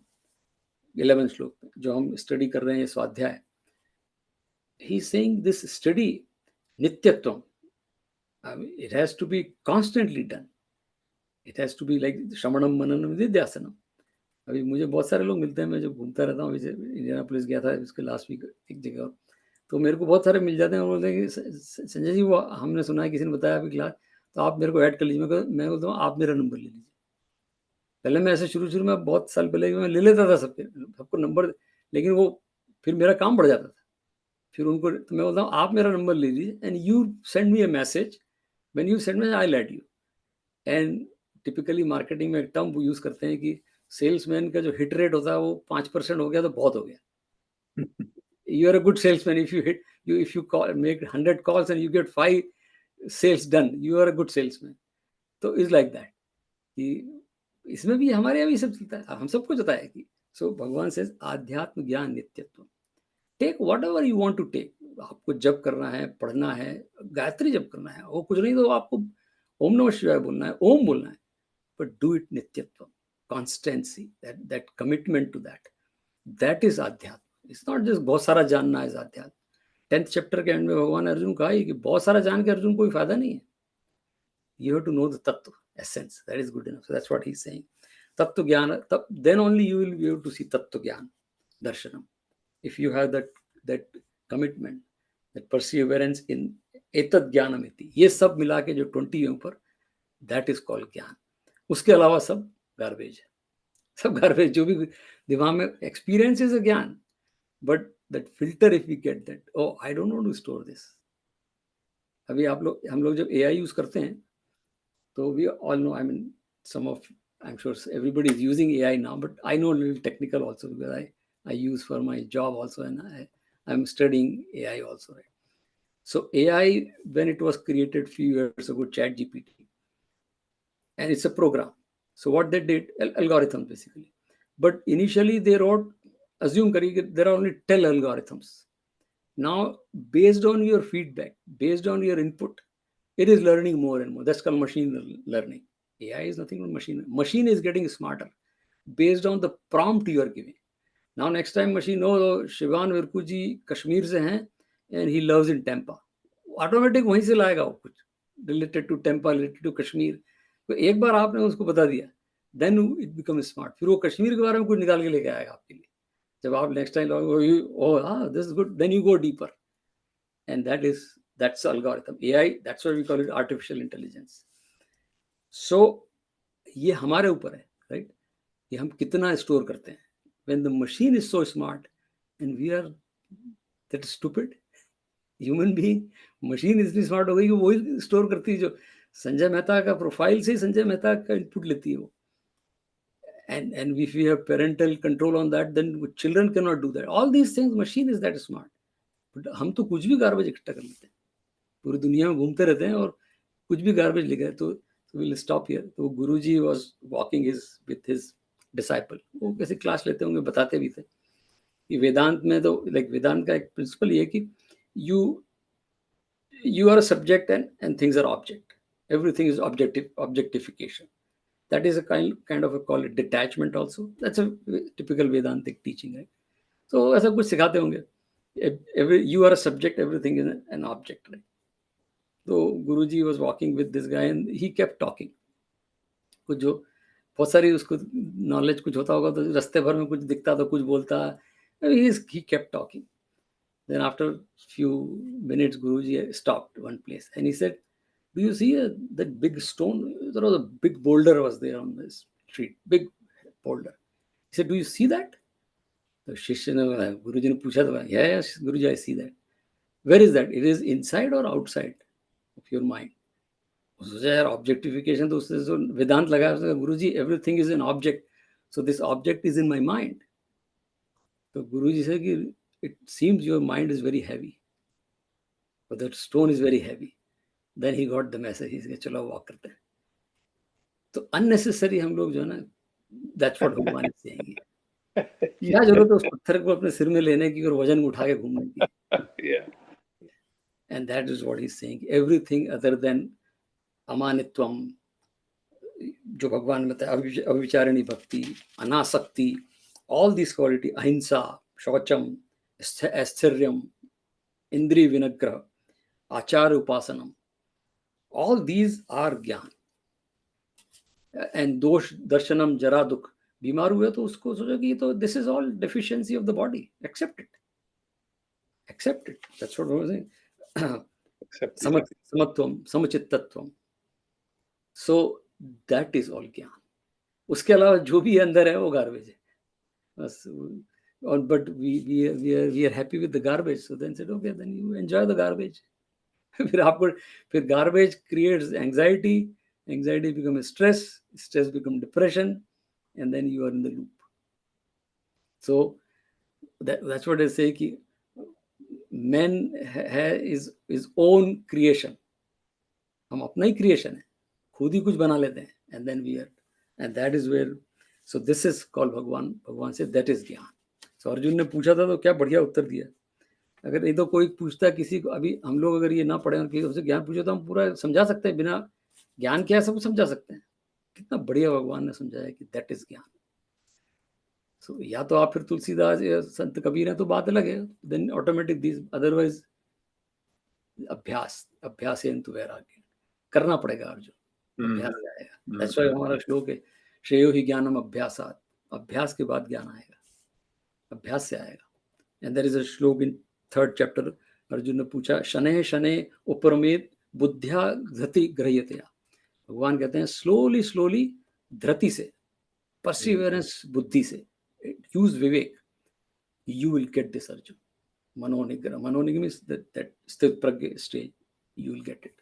11 श्लोक में जो हम स्टडी कर रहे हैं स्वाध्याय. He's saying this study nityatvam. It has to be constantly done. It has to be like shramanam mananam vidyasanam. अभी मुझे बहुत सारे लोग मिलते हैं, मैं जब घूमता रहता हूँ. इंडियानापोलिस गया था इसके लास्ट वीक एक जगह, तो मेरे को बहुत सारे मिल जाते हैं और बोलते हैं कि संजय जी वो हमने सुना है किसी ने बताया आपकी क्लास, तो आप मेरे को ऐड कर लीजिए. मैं बोलता हूँ आप मेरा नंबर ले लीजिए. पहले मैं ऐसे शुरू में बहुत साल पहले मैं ले लेता था सबको नंबर, लेकिन वो फिर मेरा काम बढ़ जाता था. फिर उनको तो मैं बोलता हूँ आप मेरा नंबर ले लीजिए and you send me a message. When you send me I let you and typically marketing में एक टर्म वो यूज करते हैं कि सेल्समैन का जो हिट रेट होता है वो 5% हो गया तो बहुत हो गया. You are a good salesman if you call, make 100 calls and you get 5 sales done, you are a good salesman. तो इज लाइक दैट कि इसमें भी हमारे यहाँ भी सब चलता है, हम सबको पता है कि सो भगवान से आध्यात्म ज्ञान नित्यत्व, take whatever you want to take. आपको जप करना है, पढ़ना है, गायत्री जप करना है, वो कुछ नहीं तो आपको ओम नमः शिवाय बोलना है, ओम बोलना है, बट डू इट नित्यत्व, constancy, that commitment to that is आध्यात्म. इट्स नॉट जस्ट बहुत सारा जानना इज आध्यात्म. 10th चैप्टर के एंड में भगवान ने अर्जुन कहा कि बहुत सारा जान के अर्जुन कोई फायदा नहीं है. You have to know the tattva, essence. That is good enough. So that's what he's saying. Tattva jnana, then only you will be able to see tattva jnana, darshanam. If you have that commitment, that perseverance in etad jnanamiti, ये सब मिला के जो 20 है ऊपर, that is called ज्ञान. उसके अलावा सब garbage है, सब garbage. जो भी दिमाग में experience is a ज्ञान, but that filter, if we get that, oh I don't want to store this. अभी हम लोग जब AI यूज करते हैं, so we all know, I mean, I'm sure everybody is using AI now, but I know a little technical also because I use for my job also, and I'm studying AI also, right? So AI, when it was created few years ago, ChatGPT, and it's a program. So what they did, algorithms basically. But initially they wrote, assume kariye there are only 10 algorithms. Now, based on your feedback, based on your input, it is learning more and more. That's called machine learning. AI is nothing but machine. Machine is getting smarter based on the prompt you are giving. Now, next time machine, oh, Shivan Virkuji Kashmir se hain, and he loves in Tampa. Automatic वहीं से लाएगा वो कुछ related to Tampa, related to Kashmir. तो एक बार आपने उसको बता दिया, then it becomes smart. फिर वो कश्मीर के बारे में कुछ निकाल के लेके आएगा आपके लिए. जब आप next time oh, this is good, then you go deeper. And that's algorithm. AI, that's why we call it artificial intelligence. So ये हमारे ऊपर है, right? कि हम कितना स्टोर करते हैं. When the machine is so smart and we are that stupid human being, machine इतनी स्मार्ट हो गई कि वही स्टोर करती है जो संजय मेहता का प्रोफाइल से संजय मेहता का इनपुट लेती है वो. And if we have parental control on that, then children cannot do that. All these things, machine is that smart. But हम तो कुछ भी गार्बेज इकट्ठा कर लेते हैं, पूरी दुनिया में घूमते रहते हैं और कुछ भी गार्बेज लिखा है. तो विल स्टॉप हियर. तो Guruji was walking with his disciple. वो कैसे क्लास लेते होंगे, बताते भी थे कि वेदांत में तो लाइक वेदांत का एक प्रिंसिपल ये कि you are a subject and things are object. Everything is objectification. That is a kind of a call it detachment also. That's a typical Vedantic teaching, right? So ऐसा कुछ सिखाते होंगे. You are a subject, everything is an object, right? So Guruji was walking with this guy and he kept talking. कुछ जो बहुत सारी उसको knowledge कुछ होता होगा तो रास्ते भर में कुछ दिखता तो कुछ बोलता. He kept talking. Then after few minutes, Guruji stopped one place and he said, "Do you see that big stone? There was a big boulder was there on the street, big boulder." He said, "Do you see that?" तो शिष्य ने गुरुजी ने पूछा तो yes, Guruji, I see that. Where is that? It is inside or outside of your mind? सोचा यार objectification तो उससे जो वेदांत लगा Guruji everything is an object, so this object is in my mind. तो गुरुजी से कि it seems your mind is very heavy, but that stone is very heavy. Then he got the message. He चलो walk करते हैं. तो unnecessary हम लोग जो है ना, that's what Bhagwan is saying. क्या जरूरत है उस पत्थर को अपने सिर में लेने की और वजन उठा के घूमने की. And that is what he is saying. Everything other than अमानित्वम, जो भगवान में बताया, अविचारिणी भक्ति, अनासक्ति, ऑल दिस क्वालिटी, अहिंसा, शौचम, ऐश्वर्यम, इंद्रिय विनिग्रह, आचार उपासनम, ऑल दीज आर ज्ञान. एंड दोष दर्शनम, जरा दुख, बीमार हुए तो उसको सोचो कि तो this is all deficiency of the body. Accept it, accept it. That's what I am saying. समत्वम, समचित्तत्वम. So that is all ज्ञान. उसके अलावा जो भी अंदर है वो गार्बेज है बस. और but we are happy with the garbage, so then said okay, then you enjoy the garbage. फिर आपको फिर garbage creates anxiety becomes stress, stress becomes depression, and then you are in the loop. So that's what I say कि man is his own creation. हम अपना ही creation है, खुद ही कुछ बना लेते हैं, and then we are, and that is where, so this is called भगवान से that is ज्ञान. So अर्जुन ने पूछा था तो क्या बढ़िया उत्तर दिया. अगर नहीं तो कोई पूछता किसी को, अभी हम लोग अगर ये ना पढ़े और किसी हमसे ज्ञान पूछे तो हम पूरा समझा सकते हैं, बिना ज्ञान क्या सब समझा सकते हैं. कितना बढ़िया भगवान ने समझाया कि दैट इज ज्ञान. सो या तो आप फिर तुलसीदास या संत कबीर हैं तो बात अलग है, देन ऑटोमेटिक दिस, अदरवाइज अभ्यास तो वैराग्य करना पड़ेगा अर्जुन, अभ्यास से आएगा. दैट्स व्हाई हमारा श्लोक है श्रेयो ही ज्ञानम अभ्यासात, अभ्यास के बाद ज्ञान आएगा, अभ्यास से आएगा. एंड देयर इज अ श्लोक इन 3rd चैप्टर. अर्जुन ने पूछा शनैः शनैः उपरमेत बुद्ध्या धृति गृह्यतया. भगवान कहते हैं स्लोली स्लोली धृति से, परसिवरेंस बुद्धि से, use Vivek, you will get this Arjun. Manonigra means that sthit pragya stage, you will get it.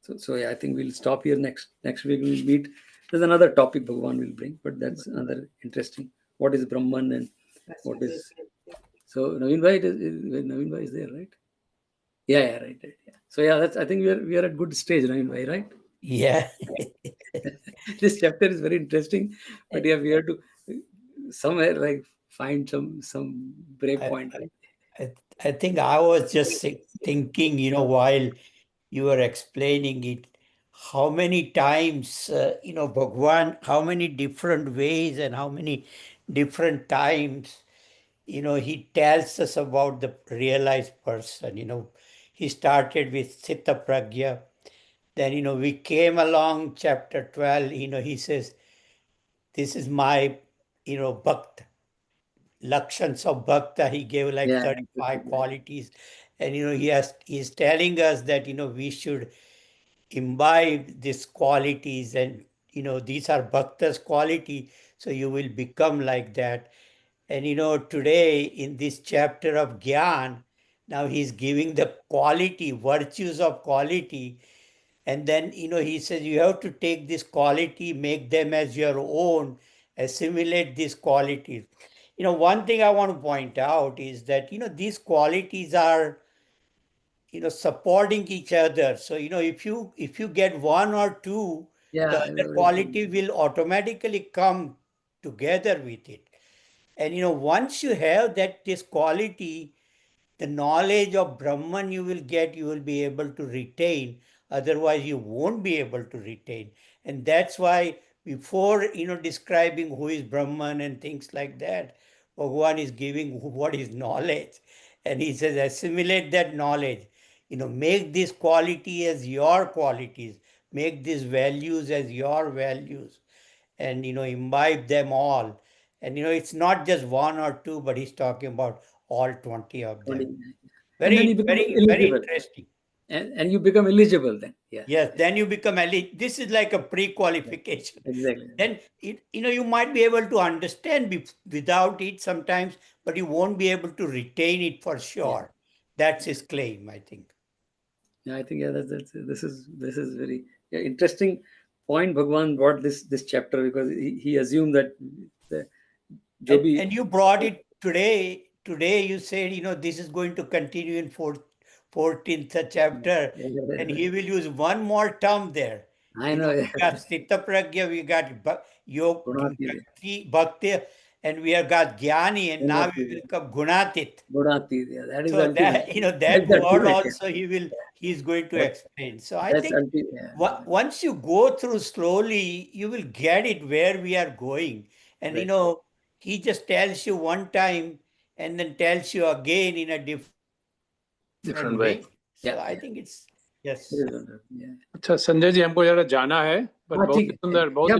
So yeah, I think we'll stop here. Next week we'll meet. There's another topic Bhagavan will bring, but that's another interesting. What is Brahman and what is? So Naveen Bhai is there, right? Yeah, right. Yeah. So yeah, that's, I think we are at good stage, Naveen Bhai, right? Yeah. This chapter is very interesting, but yeah, we have to somewhere like find some break point. I think I was just thinking, while you were explaining it, how many times, Bhagwan, how many different ways and how many different times, he tells us about the realized person. He started with Sthita Pragya. Then, we came along chapter 12, he says, this is my, Bhakta. Lakshans of Bhakta, he gave like 35 qualities. And, he's telling us that, we should imbibe these qualities and, these are Bhakta's quality. So you will become like that. And, today in this chapter of Gyan, now he's giving the quality, virtues of quality. And then, he says you have to take this quality, make them as your own, assimilate these qualities. One thing I want to point out is that, these qualities are, supporting each other. So, if you get one or two, the other quality will automatically come together with it. And, once you have this quality, the knowledge of Brahman you will be able to retain. Otherwise, you won't be able to retain. And that's why before, describing who is Brahman and things like that, Bhagavan is giving what is knowledge. And he says, assimilate that knowledge. Make this quality as your qualities. Make these values as your values. And, imbibe them all. And, it's not just one or two, but he's talking about all 20 of them. Very interesting. And you become eligible then. Yeah. Yes, then you become eligible. This is like a pre-qualification. Exactly. Then, you might be able to understand without it sometimes, but you won't be able to retain it for sure. That's his claim, I think. Yeah, I think this is very interesting point. Bhagwan brought this chapter because he assumed that and you brought it today. Today you said, this is going to continue in 14th chapter, and he will use one more term there. I know. We got Sthita Pragya, we got Bhakti, and we have got Jnani, and now we will come Gunatit. Gunatit, yeah, that is so that word also he's going to explain. So I think once you go through slowly, you will get it where we are going. And he just tells you one time and then tells you again in a different way. So I think it's yes. अच्छा संजय जी, हमको जरा जाना है, पर बहुत ही सुंदर, बहुत ही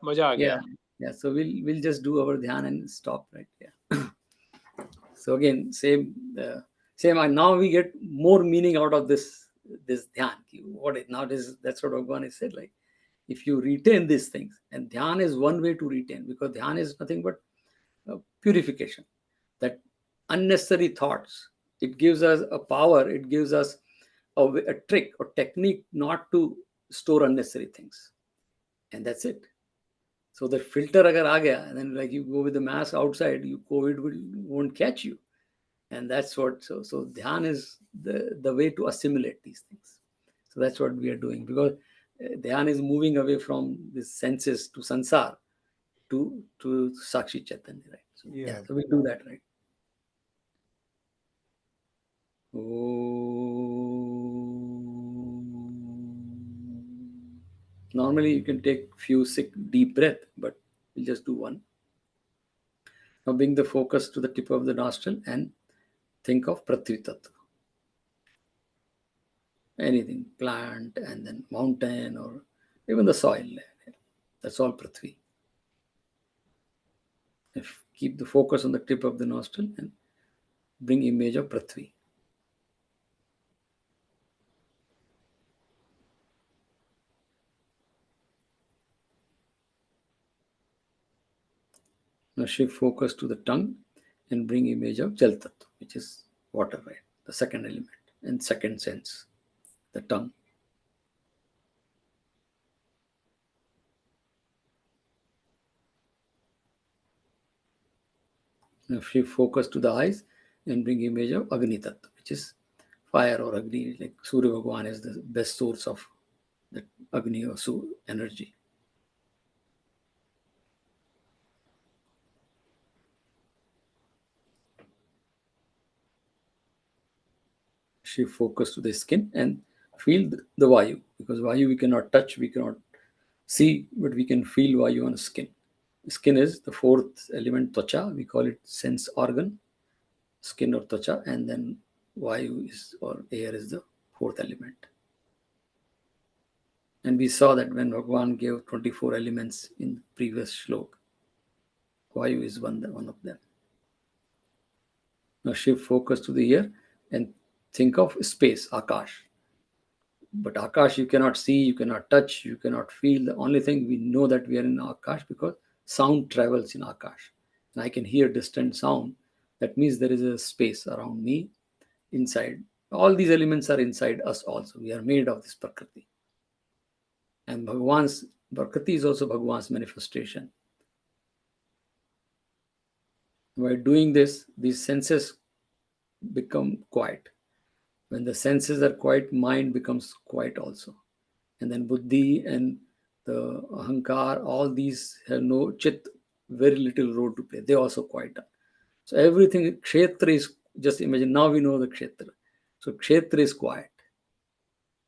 मजा आ गया. Yeah, so we'll just do our dhyan and stop right. Yeah. So again, same. Now we get more meaning out of this dhyan. That's what Bhagavan has said. Like, if you retain these things, and dhyan is one way to retain, because dhyan is nothing but purification. That unnecessary thoughts. It gives us a power. It gives us a trick or technique not to store unnecessary things, and that's it. So the filter agar aa gaya, and then like you go with the mask outside, COVID won't catch you. And that's what, so dhyan is the way to assimilate these things. So that's what we are doing, because dhyan is moving away from the senses to sansar, to Sakshi Chaitanya, right? So, Yeah. so we do that, right? Normally you can take few deep breath, but we'll just do one. Now bring the focus to the tip of the nostril and think of Prithvi Tattva. Anything, plant, and then mountain, or even the soil. That's all Prithvi. Keep the focus on the tip of the nostril and bring image of Prithvi. Now shift focus to the tongue and bring image of Jal Tattva, which is water, right? The second element and second sense, the tongue. Now shift focus to the eyes and bring image of Agni Tattva, which is fire or Agni. Like Surya Bhagwan is the best source of the Agni or energy. Shift focus to the skin and feel the Vayu, because Vayu we cannot touch, we cannot see, but we can feel Vayu on the skin. Skin is the fourth element, Tvacha. We call it sense organ, skin or Tvacha, and then Vayu is, or air is, the fourth element. And we saw that when Bhagavan gave 24 elements in the previous shlok, Vayu is one of them. Now shift focus to the ear and think of space, Akash. But Akash you cannot see, you cannot touch, you cannot feel. The only thing we know that we are in Akash because sound travels in Akash. And I can hear distant sound. That means there is a space around me, inside. All these elements are inside us also. We are made of this Prakriti. And Bhagavan's Prakriti is also Bhagavan's manifestation. By doing this, these senses become quiet. When the senses are quiet, mind becomes quiet also. And then buddhi and the ahankar, all these have no chit, very little role to play. They also quiet down. So everything, kshetra is, just imagine, now we know the kshetra. So kshetra is quiet.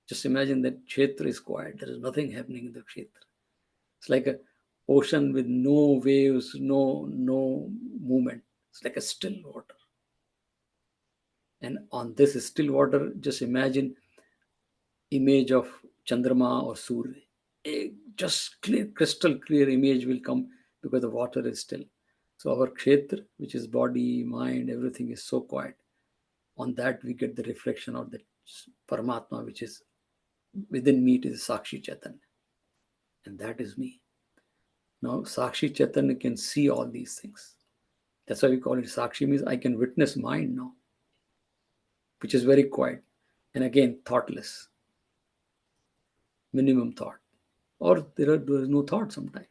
Just imagine that kshetra is quiet. There is nothing happening in the kshetra. It's like an ocean with no waves, no movement. It's like a still water. And on this still water, just imagine image of Chandrama or Surya. A just clear, crystal clear image will come because the water is still. So our kshetra, which is body, mind, everything is so quiet. On that we get the reflection of the Paramatma, which is within me. It is Sakshi Chaitanya. And that is me. Now Sakshi Chaitanya can see all these things. That's why we call it Sakshi, means I can witness mind now, which is very quiet. And again, thoughtless. Minimum thought. Or there is no thought sometimes.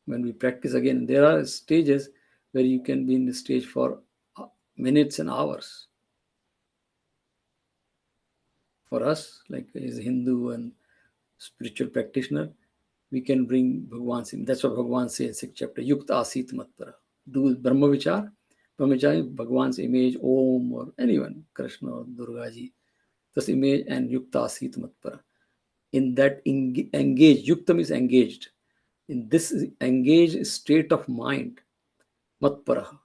When we practice again, there are stages where you can be in the stage for minutes and hours. For us, like as a Hindu and spiritual practitioner, we can bring Bhagwan's. That's what Bhagwan says, 6th chapter, Yukta Asit Matpara. Do Brahma Vichar. Brahma Vichar, Bhagwan's image, Om, or anyone, Krishna or Durga Ji. This image and Yukta Asit Matpara. In that engaged, Yuktam is engaged. In this engaged state of mind, Matpara.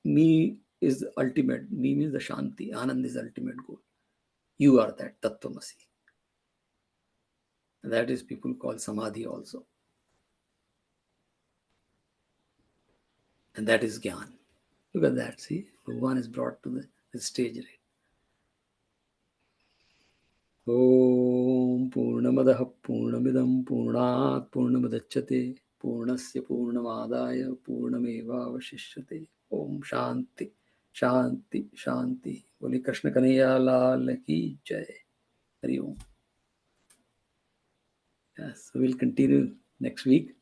Me is the ultimate. Me means the Shanti. Anand is the ultimate goal. You are that Tattvamasi. That is people call Samadhi also. And that is Gyan. Look at that. See, Bhagavan is brought to the stage, right? Om Purnamadaha Purnamidam Purnat Purnamadachyate Purnasya Purnamadaya Purnameva Vashishyate. Om Shanti Shanti Shanti. Boli Krishna Kanhaiya Lal ki Jai. Hari Om. Yes, so we'll continue next week.